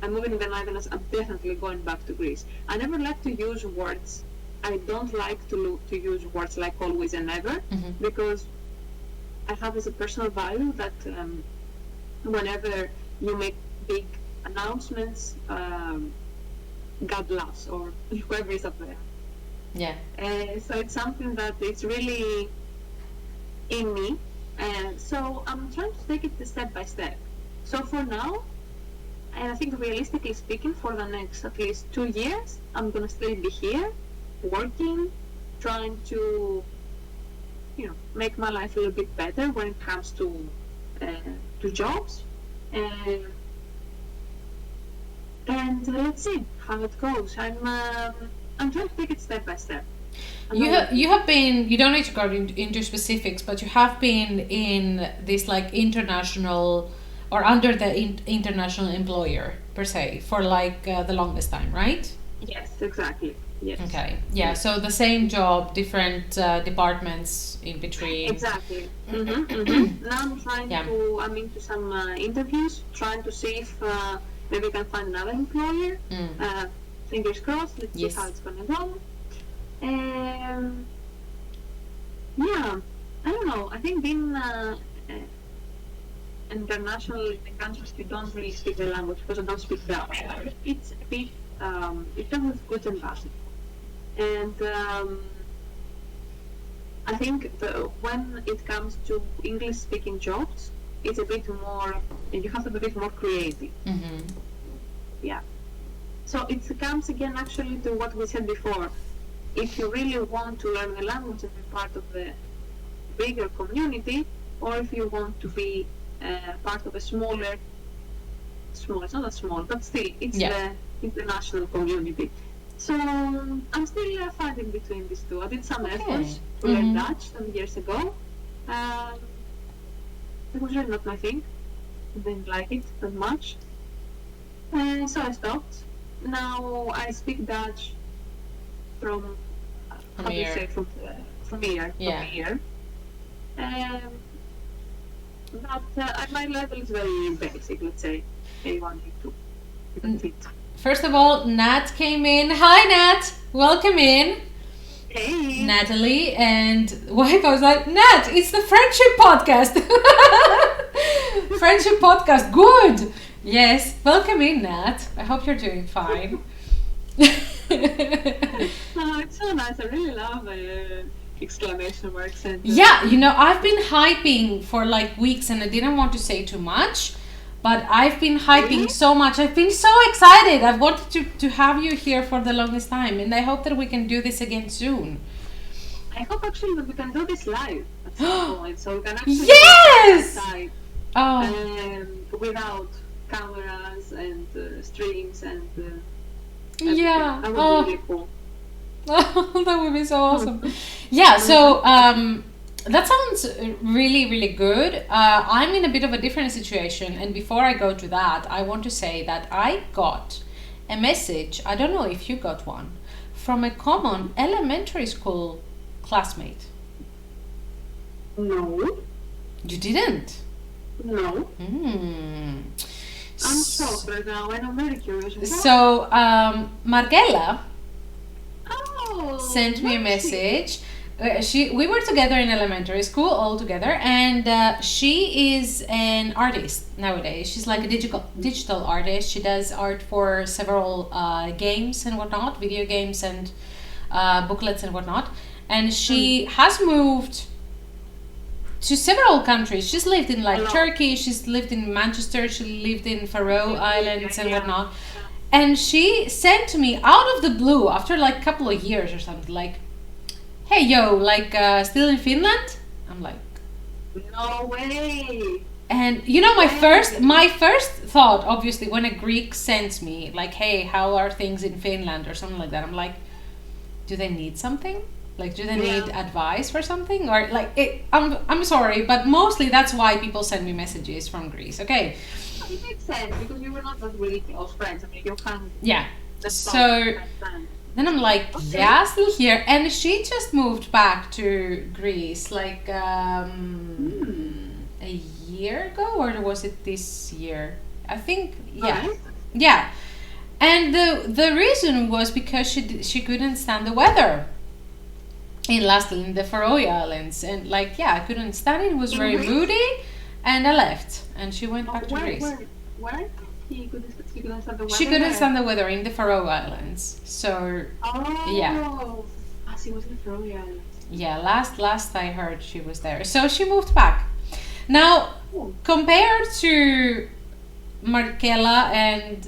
I'm moving in the Netherlands, I'm definitely going back to Greece. I never like to use words. I don't like to use words like always and never, because I have as a personal value that whenever you make big announcements, God loves, or whoever is up there. Yeah. So it's something that it's really in me. So I'm trying to take it step by step. So for now, and I think realistically speaking, for the next at least 2 years, I'm gonna still be here, working, trying to, make my life a little bit better when it comes to jobs. And let's see how it goes. I'm trying to take it step by step. You have been, you don't need to go into specifics, but you have been in this like international or under the international employer per se for like the longest time, right? Yes, exactly. Yes. Okay. Yeah. So the same job, different departments in between. Exactly. Now I'm trying to. I'm into some interviews, trying to see if maybe I can find another employer. Fingers crossed. Let's see how it's gonna go. Yeah, I don't know. I think being international in the countries you don't really speak the language because I don't speak Dutch. It's a bit. It comes with good and bad. And I think when it comes to English-speaking jobs, it's a bit more. You have to be a bit more creative. Yeah. So it comes again actually to what we said before. If you really want to learn the language and be part of the bigger community, or if you want to be part of a smaller, it's not that small, but still, it's the international community. So I'm still fighting between these two. I did some efforts to learn Dutch some years ago. It was really not my thing. I didn't like it that much. So I stopped. Now I speak Dutch from here. From here. But my level is very basic, let's say A1, A2. That's it. First of all, Nat came in. Hi, Nat. Welcome in. Hey. Natalie and wife. I was like, Nat, it's the friendship podcast. Friendship podcast. Good. Yes. Welcome in, Nat. I hope you're doing fine. It's so nice. I really love exclamation marks. And yeah, I've been hyping for like weeks and I didn't want to say too much. But I've been hyping so much. I've been so excited. I've wanted to have you here for the longest time. And I hope that we can do this again soon. I hope actually that we can do this live at some point. So we can actually yes! outside, without cameras and streams and yeah. That would be really cool. That would be so awesome. Yeah, so that sounds really, really good. I'm in a bit of a different situation, and before I go to that, I want to say that I got a message, I don't know if you got one, from a common elementary school classmate. No. You didn't? No. I'm shocked right now, and I'm very curious. So, Margella sent me a nice. message. We were together in elementary school all together, and she is an artist nowadays. She's like a digital artist. She does art for several games and whatnot, video games and booklets and whatnot. And she has moved to several countries. She's lived in like Turkey, she's lived in Manchester, she lived in Faroe Islands and whatnot. And she sent to me out of the blue after like a couple of years or something like, hey yo, like still in Finland? I'm like, no way. And my first thought, obviously, when a Greek sends me like, hey, how are things in Finland or something like that, I'm like, do they need something? Like, do they need advice for something? Or like, I'm sorry, but mostly that's why people send me messages from Greece. Okay. It makes sense because you were not that really close friends. I mean, you can't. Yeah. So then I'm like, still here. And she just moved back to Greece like a year ago, or was it this year? I think, Yeah, and the reason was because she couldn't stand the weather in the Faroe Islands, and like I couldn't stand it. It was In very Greece? moody, and I left, and she went Oh, back to Greece. where? He couldn't stand the weather She couldn't there? stand the weather in the Faroe Islands. So yeah, Oh, she was in the Faroe Islands. yeah. Last I heard, she was there. So she moved back. Now, Oh. compared to Markela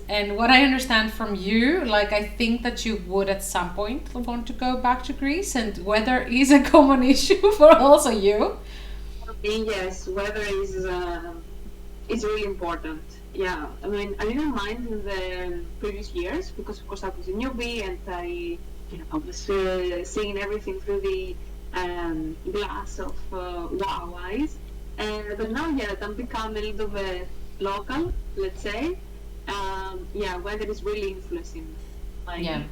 and what I understand from you, like I think that you would at some point want to go back to Greece, and weather is a common issue for also you. For me, yes, weather is really important. Yeah, I mean, I didn't mind in the previous years because, of course, I was a newbie and I was seeing everything through the glass of wow eyes. But now, yeah, that I'm becoming a little bit local, let's say. Weather is really influencing my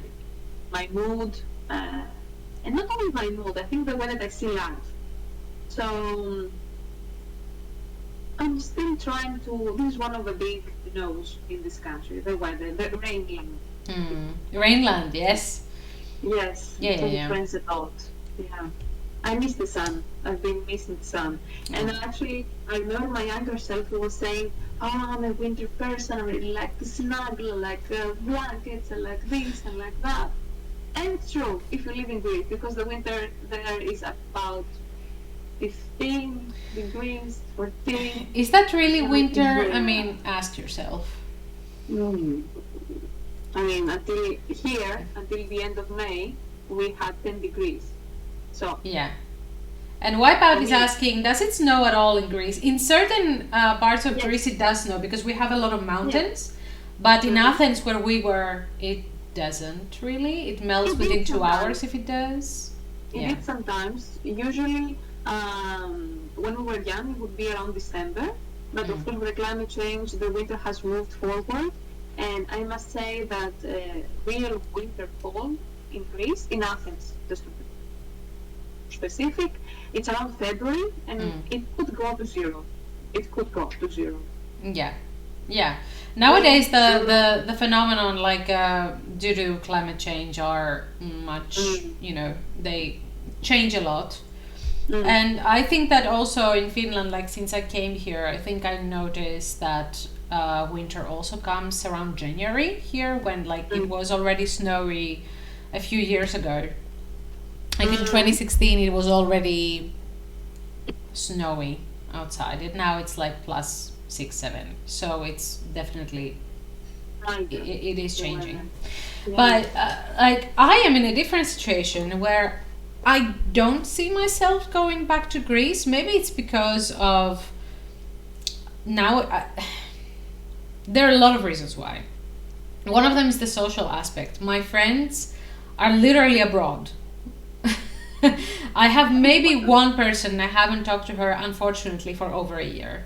my mood, and not only my mood. I think the way that I see life. So I'm still trying to. This is one of the big no's in this country. The weather, the rain. Rainland, yes. Yes, Yeah, it yeah, yeah. influences a lot. Yeah. I miss the sun. I've been missing the sun. And actually, I remember my younger self who was saying, "Oh, I'm a winter person. I really like to snuggle, like blankets, and like this and like that." And it's true if you live in Greece, because the winter there is about 15 degrees, 14. Is that really winter? Yeah. I mean, ask yourself. I mean, until the end of May, we had 10 degrees. So Yeah. And Wipeout is asking, does it snow at all in Greece? In certain parts of Greece it does snow because we have a lot of mountains. But in Athens where we were, it doesn't really. It melts It within did 2 sometimes. hours if it does. It did sometimes. Usually, when we were young, it would be around December. But of course, with the climate change, the winter has moved forward. And I must say that real winter fall in Greece, in Athens, just to be specific, it's around February, and it could go to zero. It could go to zero. Yeah. Yeah. Nowadays the phenomenon like due to climate change are much, they change a lot. And I think that also in Finland, like since I came here, I think I noticed that winter also comes around January here, when like it was already snowy a few years ago. Like in 2016 it was already snowy outside. Now it's like plus 6, 7. So it's definitely it is changing. But like I am in a different situation where I don't see myself going back to Greece. Maybe it's because of now. There are a lot of reasons why. One of them is the social aspect. My friends are literally abroad. I have maybe one person, I haven't talked to her, unfortunately, for over a year.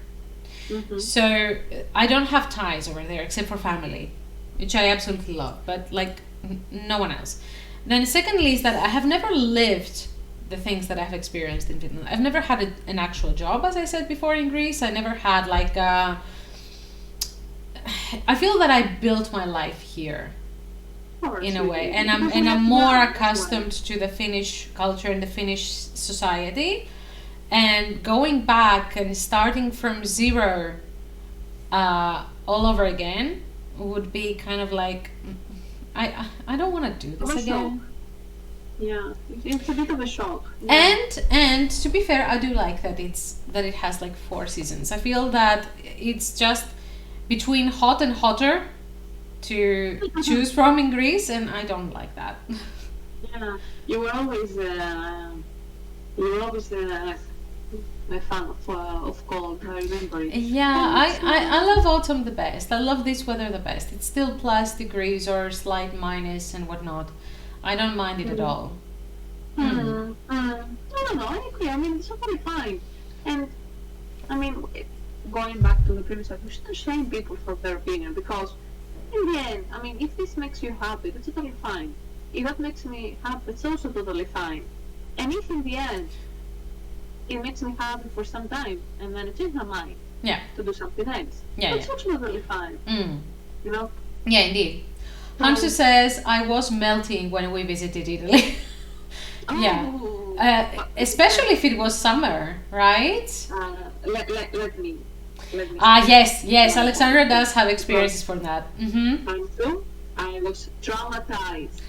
So I don't have ties over there except for family, which I absolutely love, but like no one else. Then secondly is that I have never lived the things that I've experienced in Finland. I've never had an actual job, as I said before, in Greece. I never had like I feel that I built my life here in a way, and I'm more accustomed to the Finnish culture and the Finnish society, and going back and starting from zero all over again would be kind of like I don't want to do this again. Yeah, it's a bit of a shock. And to be fair, I do like that it has like 4 seasons. I feel that it's just between hot and hotter to choose from in Greece, and I don't like that. Yeah, you were always a fan of cold. I remember it. Yeah, I love autumn the best. I love this weather the best. It's still plus degrees or slight minus and whatnot. I don't mind it at all. No, I agree. I mean, it's totally fine. And I mean, going back to the previous episode, we shouldn't shame people for their opinion, because in the end, I mean, if this makes you happy, that's totally fine. If that makes me happy, it's also totally fine. And if in the end it makes me happy for some time and then I change my mind to do something else, that's also totally fine. You know, Yeah, indeed. So, Hansu says, I was melting when we visited Italy. Yeah. oh, Especially if it was summer, right? let me Ah, speak yes, my Alexandra point does have because experiences for that. Mm-hmm. until I was traumatized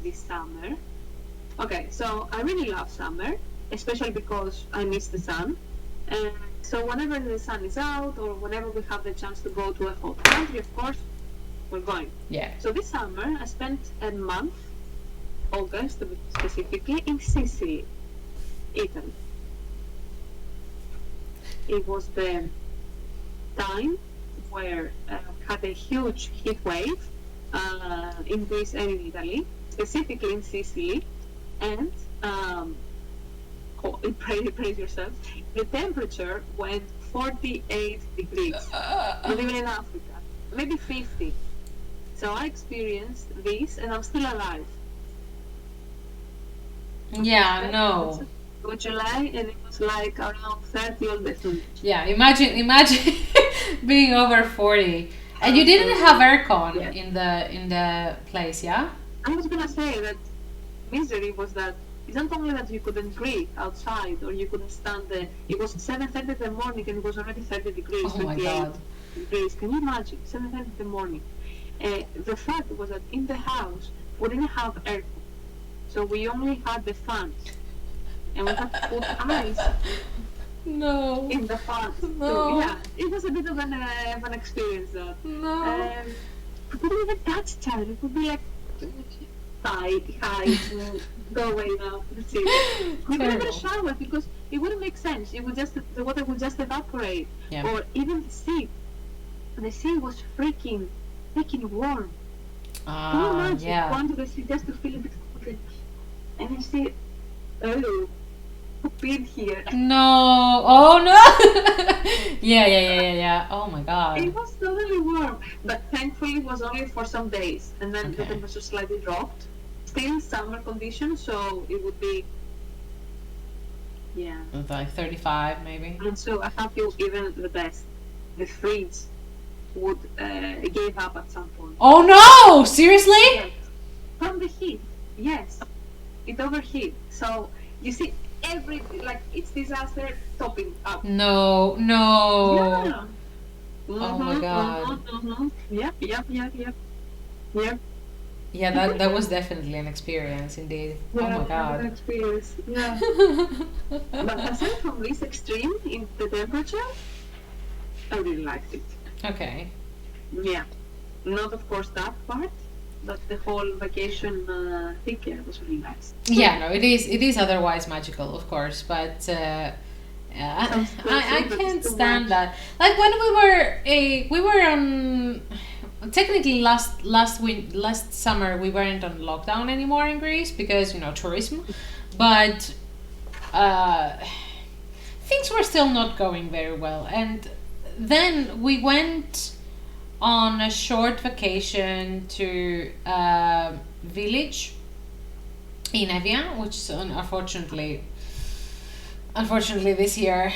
this summer. Okay, so I really love summer, especially because I miss the sun. And so whenever the sun is out or whenever we have the chance to go to a hot country, of course, we're going. Yeah. So this summer, I spent a month, August specifically, in Sicily, Italy. It was the time where had a huge heat wave in Greece and in Italy, specifically in Sicily, and praise yourself. The temperature went 48 degrees, not even in Africa, maybe 50. So I experienced this, and I'm still alive. Yeah, no. It was July, and it was like around 30 all the time. Yeah, imagine being over 40. And you didn't have aircon Yeah. in the place, yeah? I was gonna say that misery was that it's not only that you couldn't breathe outside or you couldn't stand there. It was 7:30 in the morning and it was already 30 degrees, Oh my 28 God. degrees. Can you imagine? 7:30 in the morning. The fact was that in the house we didn't have aircon, so we only had the fans, and we had to put ice No. in the fans. No. So yeah, it was a bit of an experience. That No. we couldn't even touch each other. It would be like, hi, go away now. That's it. We couldn't even shower because it wouldn't make sense. It would just the water would just evaporate. Yeah. Or even the sea. The sea was freaking warm. Can you imagine going to the sea just to feel a bit cold? And you see, oh, who peed here? No. Oh no. Yeah. Oh my God. It was totally warm, but thankfully it was only for some days, and then the Okay. temperature slightly dropped. Still summer conditions, so it would be, yeah. Like 35 maybe. And so I have you even the best. The fridge would give up at some point. Oh no! Seriously? Yes. From the heat, yes, it overheat. So you see, it's disaster topping up. No. Yeah. Oh my God. Yep. Yeah, that was definitely an experience indeed. Yeah, Oh my God. experience. Yeah. But aside from this extreme in the temperature, I really liked it. Okay. Yeah. Not of course that part, but the whole vacation thing was really nice. Yeah, no, it is otherwise magical, of course, but I can't stand that. Like when we were on technically last summer we weren't on lockdown anymore in Greece because tourism, but things were still not going very well, and then we went on a short vacation to a village in Evian, which is unfortunately this year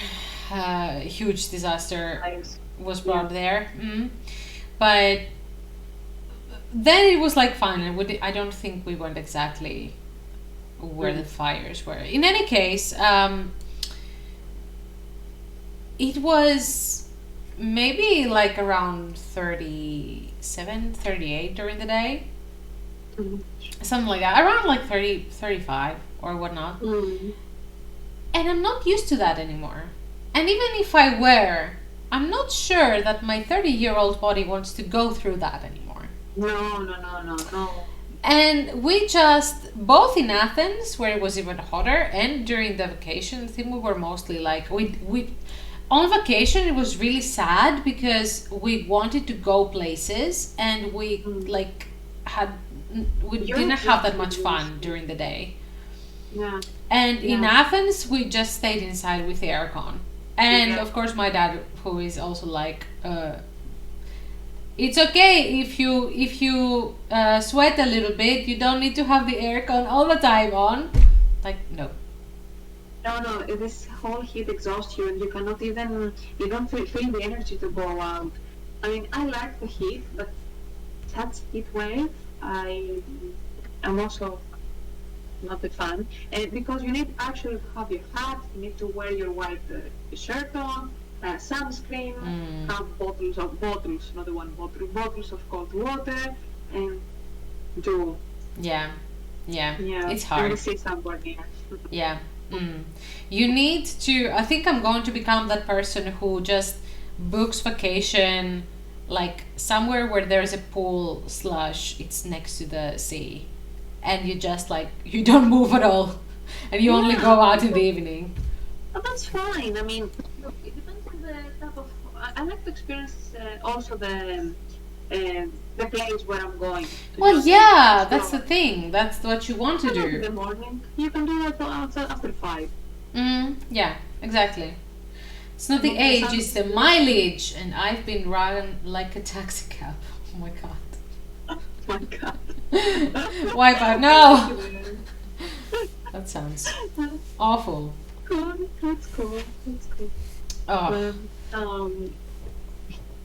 huge disaster was brought there. But then it was like fine, and I don't think we went exactly where the fires were. In any case, it was maybe like around 37, 38 during the day. Something like that. Around like 30, 35 or whatnot. And I'm not used to that anymore. And even if I were, I'm not sure that my 30-year-old body wants to go through that anymore. No. And we just, both in Athens, where it was even hotter, and during the vacation, I think we were mostly like, we on vacation, it was really sad because we wanted to go places and we didn't have that much fun during the day. Yeah. And in Athens, we just stayed inside with the aircon. And of course, my dad, who is also like, it's okay if you sweat a little bit. You don't need to have the aircon all the time on. Like, no. No, this whole heat exhausts you, and you cannot even, you don't feel the energy to go out. I mean, I like the heat, but that heat wave, I'm also not a fan. And because you need actually to have your hat, you need to wear your white shirt on, sunscreen, have bottles, not the one bottle, bottles of cold water, and do Yeah. Yeah. It's and hard. see somewhere near. Yeah. You need to. I think I'm going to become that person who just books vacation like somewhere where there's a pool slash it's next to the sea, and you just like you don't move at all, and you only go out in the evening. But that's fine. I mean, look, it depends on the type of. I like to experience also the place where I'm going. Well, yeah, that's the thing. That's what you want to In do. the morning, you can do that outside after 5. Yeah, exactly. It's not the age, it's the mileage, and I've been riding like a taxi cab. Oh my god. Oh my god. Wipe out. No! That sounds awful. Cool. That's cool. That's cool. Oh.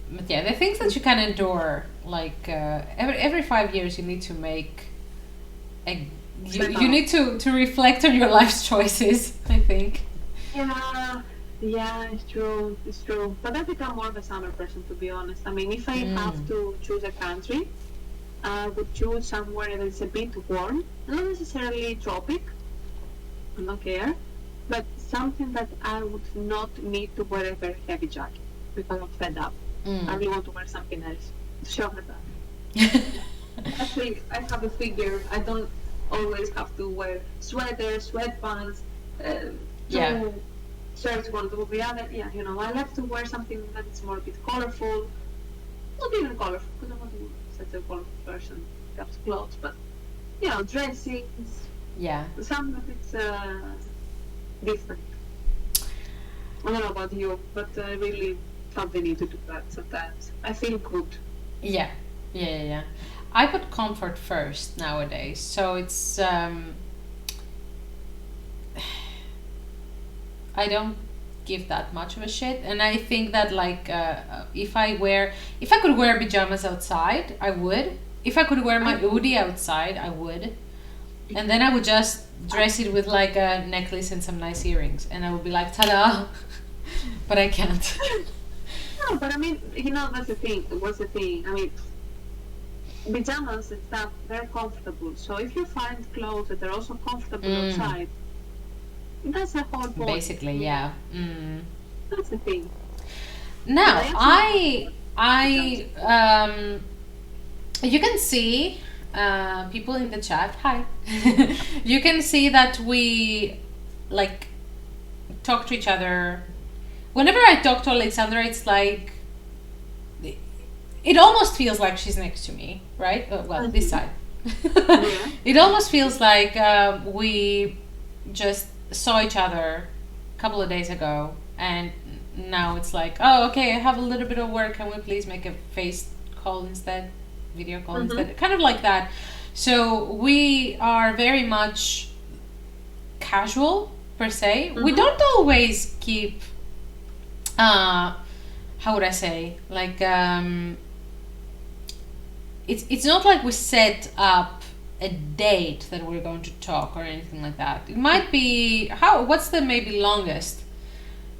But yeah, the things that you can endure, like every 5 years, you need to make you need to reflect on your life's choices. I think. Yeah, it's true. It's true. But I become more of a summer person, to be honest. I mean, if I have to choose a country, I would choose somewhere that's a bit warm, not necessarily tropic. I don't care, but something that I would not need to wear a very heavy jacket because I'm fed up. I really want to wear something else to show her that. Actually, I have a figure. I don't always have to wear sweaters, sweatpants, shirts one to the other. Yeah, I like to wear something that is more a bit colorful. Not even colorful, because I'm not such a colorful person. Perhaps clothes, but dressings. Yeah. Some of it's different. I don't know about you, but I really have the need to do that sometimes. I feel good. Yeah. I put comfort first nowadays, so it's I don't give that much of a shit, and I think that like if I could wear pajamas outside, I would. If I could wear my hoodie outside, I would, and then I would just dress it with like a necklace and some nice earrings, and I would be like, ta-da! But I can't. No, but I mean, that's the thing. What's the thing? I mean, pajamas and stuff, they're comfortable. So if you find clothes that are also comfortable outside, that's the whole point. Basically, yeah. That's the thing. Now, you can see people in the chat. Hi. You can see that we like talk to each other. Whenever I talk to Alexandra, it's like it almost feels like she's next to me, right? Well, this side. It almost feels like we just saw each other a couple of days ago, and now it's like, oh, okay, I have a little bit of work. Can we please make a face call instead, video call instead? Kind of like that. So we are very much casual per se. We don't always keep. How would I say? Like, it's not like we set up a date that we're going to talk or anything like that. It might be what's the maybe longest?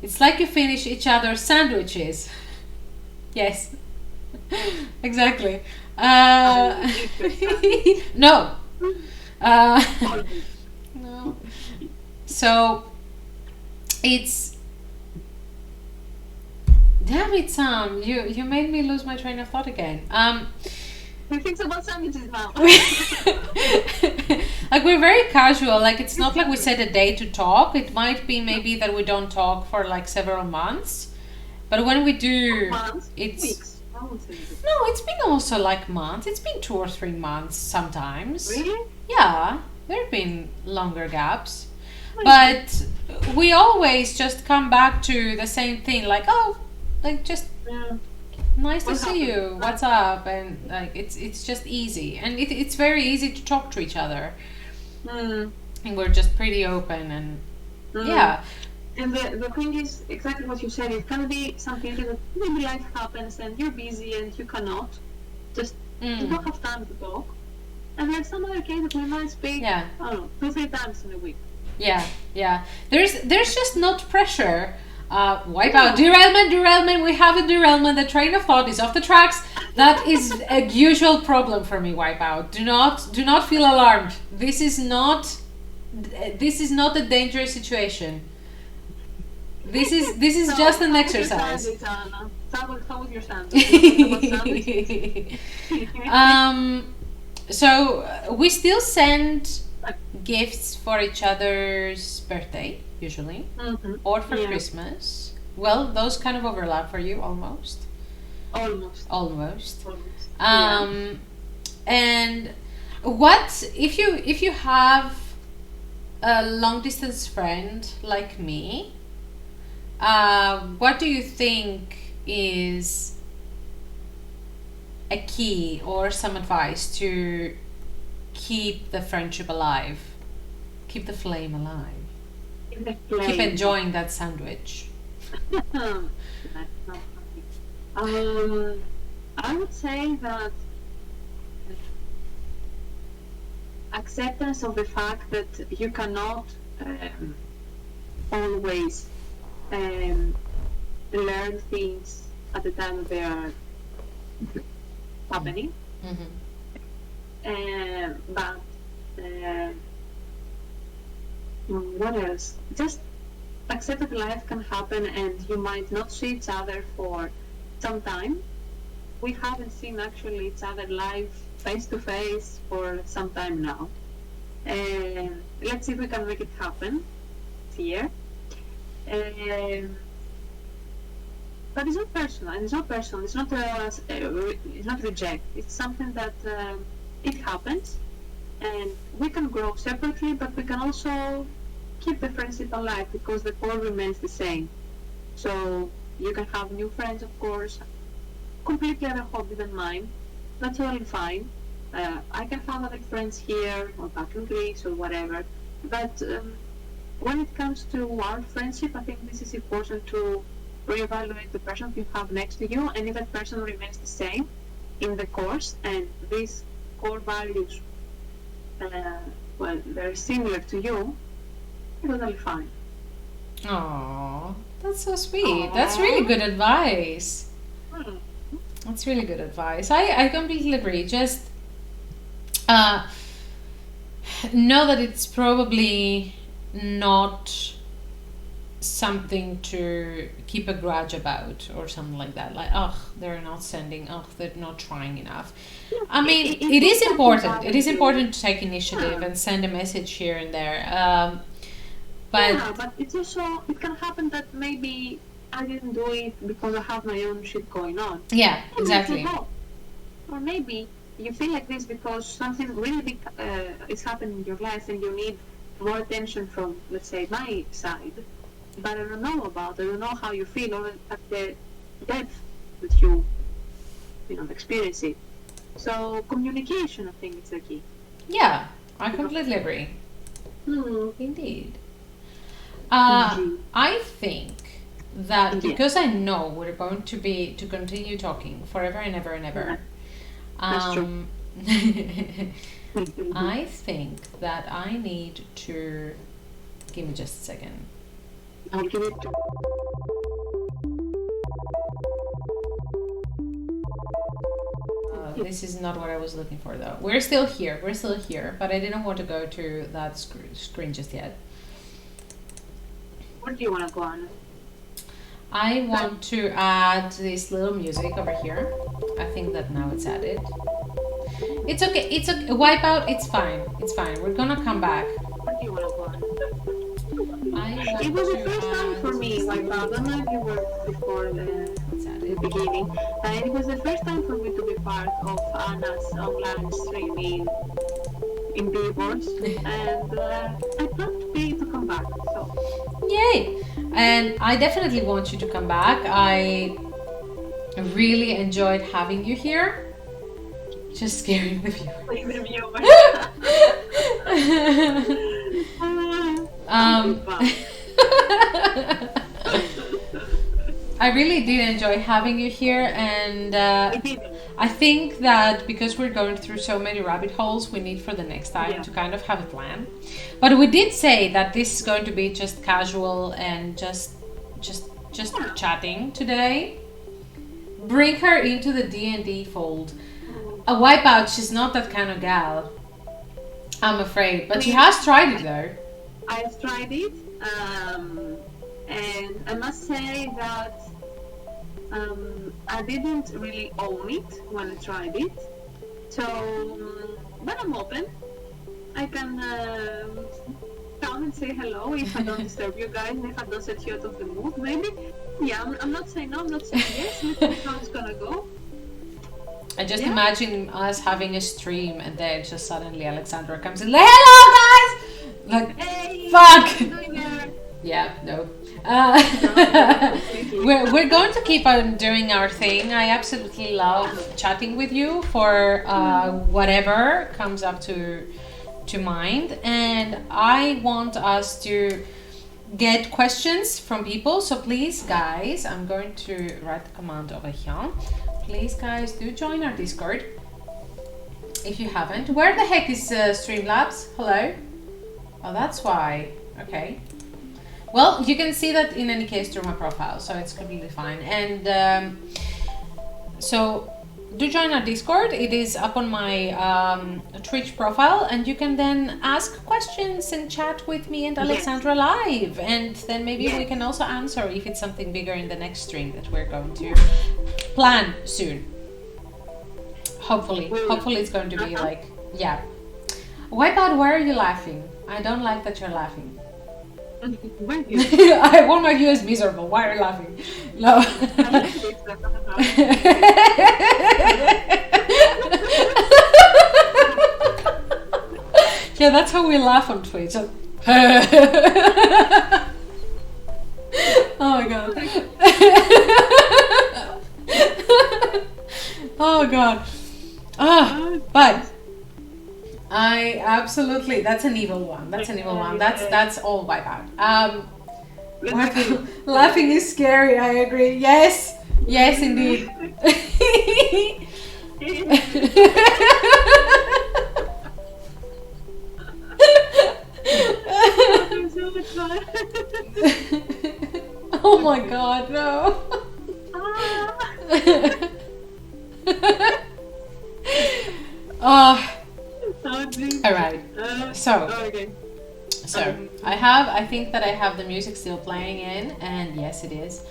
It's like you finish each other's sandwiches. Yes, exactly. No. No. So it's. Damn it, Sam! You made me lose my train of thought again. We think about sandwiches now. Like we're very casual. Like it's not like we set a day to talk. It might be maybe that we don't talk for like several months, but when we do, it's weeks. No, it's been also like months. It's been 2 or 3 months sometimes. Really? Yeah, there have been longer gaps, but we always just come back to the same thing. Like just nice to see you. What's up? And like it's just easy, and it's very easy to talk to each other. And we're just pretty open, and yeah. And the thing is exactly what you said. It can be something that maybe life happens and you're busy and you cannot. Just you don't have time to talk. And there's some other cases we might speak, I don't know, 2-3 times in a week. Yeah. There's just not pressure. Wipeout, derailment, we have a derailment, the train of thought is off the tracks. That is a usual problem for me, Wipeout. Do not feel alarmed. This is not a dangerous situation. This is just an exercise. How was your So we still send gifts for each other's birthday, usually, or for Christmas. Well, those kind of overlap for you, almost. And what if you have a long distance friend like me? What do you think is a key or some advice to keep the friendship alive, keep the flame alive, keep enjoying that sandwich? That's not funny. I would say that acceptance of the fact that you cannot always learn things at the time they are happening. But what else? Just accept that life can happen and you might not see each other for some time. We haven't seen actually each other live face to face for some time now. Let's see if we can make it happen here. But it's not personal. It's not reject. It's something that it happens, and we can grow separately, but we can also keep the friendship alive because the core remains the same. So you can have new friends, of course, completely other hobby than mine. That's totally fine. I can have other friends here or back in Greece or whatever. But when it comes to our friendship, I think this is important to reevaluate the person you have next to you, and if that person remains the same in the course and these core values, they're similar to you, totally fine. Aww, that's so sweet. That's really good advice. That's really good advice. I completely agree. Just know that it's probably not something to keep a grudge about or something like that. Like, they're not sending, they're not trying enough. I mean, it is important. It is important to take initiative and send a message here and there. But it's also, it can happen that maybe I didn't do it because I have my own shit going on. Yeah, exactly. Or maybe you feel like this because something really big is happening in your life and you need more attention from, let's say, my side. But I don't know about it. I don't know how you feel or at the depth that you experience it. So communication, I think, is the key. Yeah, I completely agree. Indeed. I think that because I know we're going to continue talking forever and ever and ever. That's true. I think that I need to give me just a second. I'll give it. This is not what I was looking for, though. We're still here, but I didn't want to go to that screen just yet. Where do you want to go on? I want to add this little music over here. I think that now it's added. It's okay. It's okay. Wipeout. It's fine. It's fine. We're gonna come back. Where do you want to go on? It was the first time for me, Wipeout. I don't know if you were before the beginning. It was the first time for me to be part of Anna's online streaming endeavors, and I plan to come back. So. Yay! And I definitely want you to come back. I really enjoyed having you here. Just scaring the viewers. I really did enjoy having you here, and I did. I think that because we're going through so many rabbit holes, we need for the next time to kind of have a plan. But we did say that this is going to be just casual and just chatting today. Bring her into the D&D fold. A wipeout, she's not that kind of gal, I'm afraid. But she has tried it though. I have tried it, and I must say that I didn't really own it when I tried it. So, but I'm open. I can come and say hello if I don't disturb you guys, if I don't set you out of the mood, maybe. Yeah, I'm not saying no, I'm not saying yes. Let's see how it's gonna go. I just imagine us having a stream and then just suddenly Alexandra comes in like, hello guys! Like, hey, fuck! what are you doing there? Yeah, no. We're going to keep on doing our thing. I absolutely love chatting with you for whatever comes up to mind, and I want us to get questions from people. So please, guys, I'm going to write the command over here. Please, guys, do join our Discord if you haven't. Where the heck is Streamlabs? Hello? Oh, that's why. Okay. Well, you can see that in any case through my profile, so it's completely fine. And so do join our Discord. It is up on my Twitch profile, and you can then ask questions and chat with me and Alexandra live. And then maybe we can also answer if it's something bigger in the next stream that we're going to plan soon. Hopefully it's going to be like, Wipeout, why are you laughing? I don't like that you're laughing. I want my viewers miserable. Why are you laughing? No. Yeah, that's how we laugh on Twitch. Oh my god. Oh god. But I absolutely, that's an evil one. That's an evil one. That's all Wipeout. Laughing is scary, I agree. Yes, indeed. Oh my god, no. All right. So I think that I have the music still playing in, and yes, it is.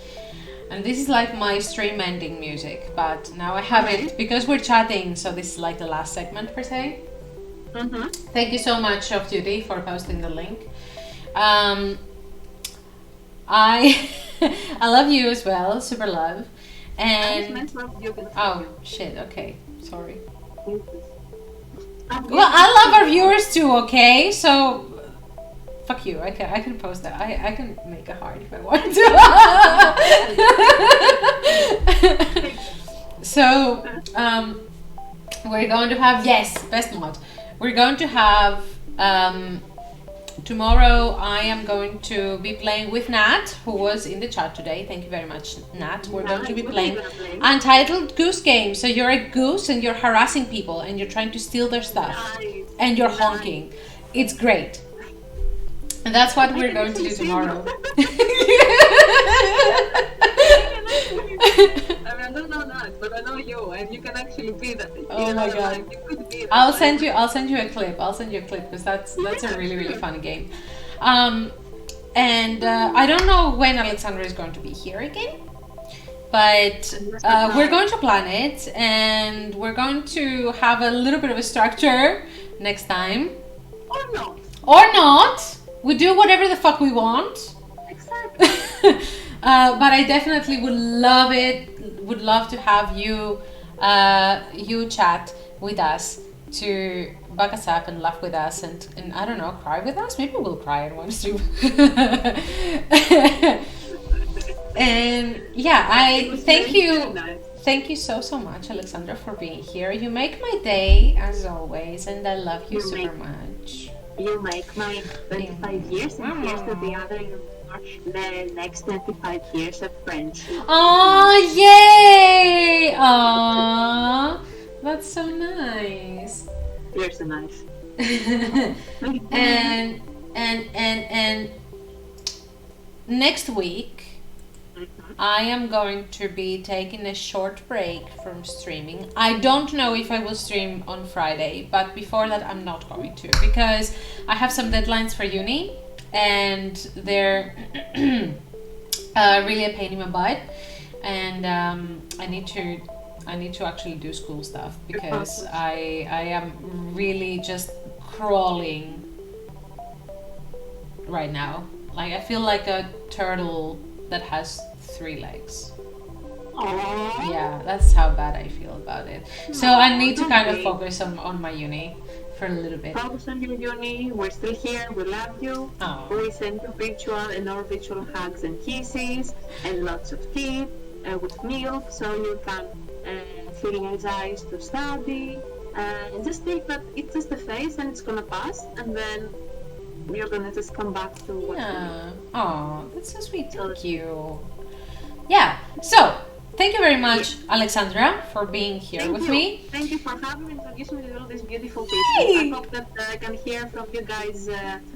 And this is like my stream ending music, but now I have it because we're chatting. So this is like the last segment per se. Thank you so much, Off Duty, for posting the link. I I love you as well, super love. And oh shit, okay, sorry. Well, I love our viewers too, okay? So fuck you. I can post that. I can make a heart if I want to. So we're going to have best mod. We're going to have tomorrow. I am going to be playing with Nat, who was in the chat today. Thank you very much, Nat. We're going to be playing Untitled Goose game. So you're a goose and you're harassing people and you're trying to steal their stuff and you're honking. It's great. And that's what we're going to do tomorrow. I mean, I don't know that, but I know you, and you can actually be that. Oh my god! You could be that. I'll send you a clip. Because that's a really fun game. And I don't know when Alexandra is going to be here again, but we're going to plan it, and we're going to have a little bit of a structure next time. Or not. Or not. We do whatever the fuck we want. Exactly. But I definitely would love it. Would love to have you, you chat with us, to back us up and laugh with us, and I don't know, cry with us. Maybe we'll cry in one stream. And yeah, I thank you. Thank you so much, Alexandra, for being here. You make my day as always, and I love you super much. You make my 25 years, and here's to the other for the next 25 years of friendship. Oh, yay! Aw, that's so nice. You're so nice. and next week I am going to be taking a short break from streaming. I don't know if I will stream on Friday, but before that I'm not going to, because I have some deadlines for uni and they're really a pain in my butt, and I need to actually do school stuff because I am really just crawling right now. Like, I feel like a turtle that has 3 legs. Aww. Yeah, that's how bad I feel about it. So I need to kind of focus on my uni for a little bit. Focus on your uni. We're still here. We love you. Oh. We send you virtual and our virtual hugs and kisses and lots of tea with milk, so you can feel energized to study. And just think that it's just a phase and it's gonna pass, and then you're gonna just come back to what. Yeah. Oh, that's so sweet. Thank you. Yeah. So, thank you very much, Alexandra, for being here with me. Thank you for having me, introducing me to all these beautiful people. I hope that I can hear from you guys.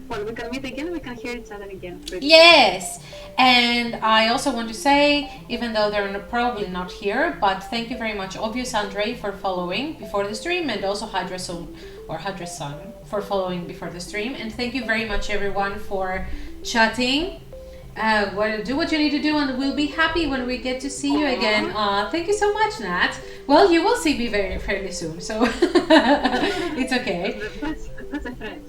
Well, we can meet again. We can hear each other again. Yes. And I also want to say, even though they're probably not here, but thank you very much, Obvious Andre, for following before the stream, and also Hadrason for following before the stream. And thank you very much, everyone, for chatting. Do what you need to do, and we'll be happy when we get to see you again. Thank you so much, Nat. Well, you will see me fairly soon, so it's okay. That's a friend.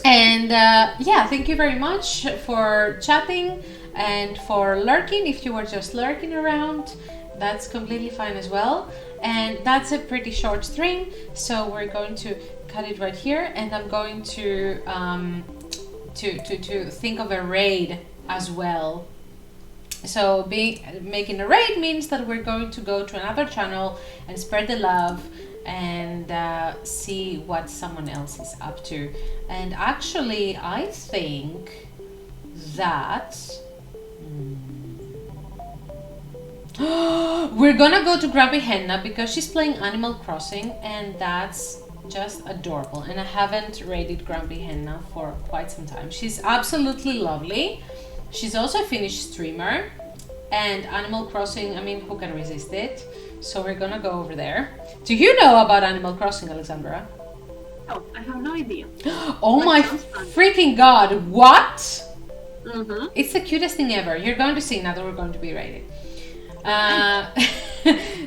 And yeah, thank you very much for chatting and for lurking. If you were just lurking around, that's completely fine as well. And that's a pretty short stream, so we're going to cut it right here, and I'm going to think of a raid as well. So making a raid means that we're going to go to another channel and spread the love and see what someone else is up to. And actually, I think that we're gonna go to Grumpy Henna because she's playing Animal Crossing, and that's just adorable. And I haven't raided Grumpy Henna for quite some time. She's absolutely lovely. She's also a Finnish streamer, and Animal Crossing, I mean, who can resist it? So we're gonna go over there. Do you know about Animal Crossing, Alexandra? Oh, I have no idea. Oh my freaking god, what? Mm-hmm. It's the cutest thing ever. You're going to see now that we're going to be raided.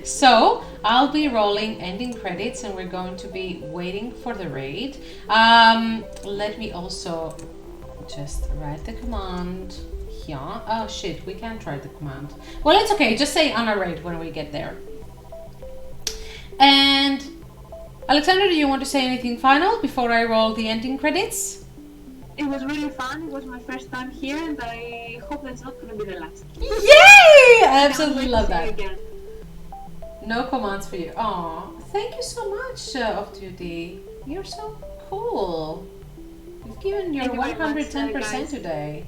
So I'll be rolling ending credits, and we're going to be waiting for the raid. Let me also just write the command here. Oh shit, we can't write the command. Well, it's okay, just say Anna raid when we get there. And Alexandra, do you want to say anything final before I roll the ending credits? It was really fun. It was my first time here, and I hope that's not going to be the last. Yay! I absolutely love that. Again. No commands for you. Aw, thank you so much, Off Duty. You're so cool. You've given your 110% today.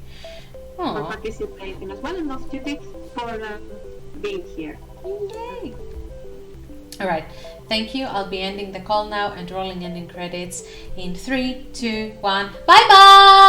For Aw. participating as well, and Off Duty for being here. Yay! Alright, thank you. I'll be ending the call now and rolling ending credits in 3, 2, 1. Bye bye!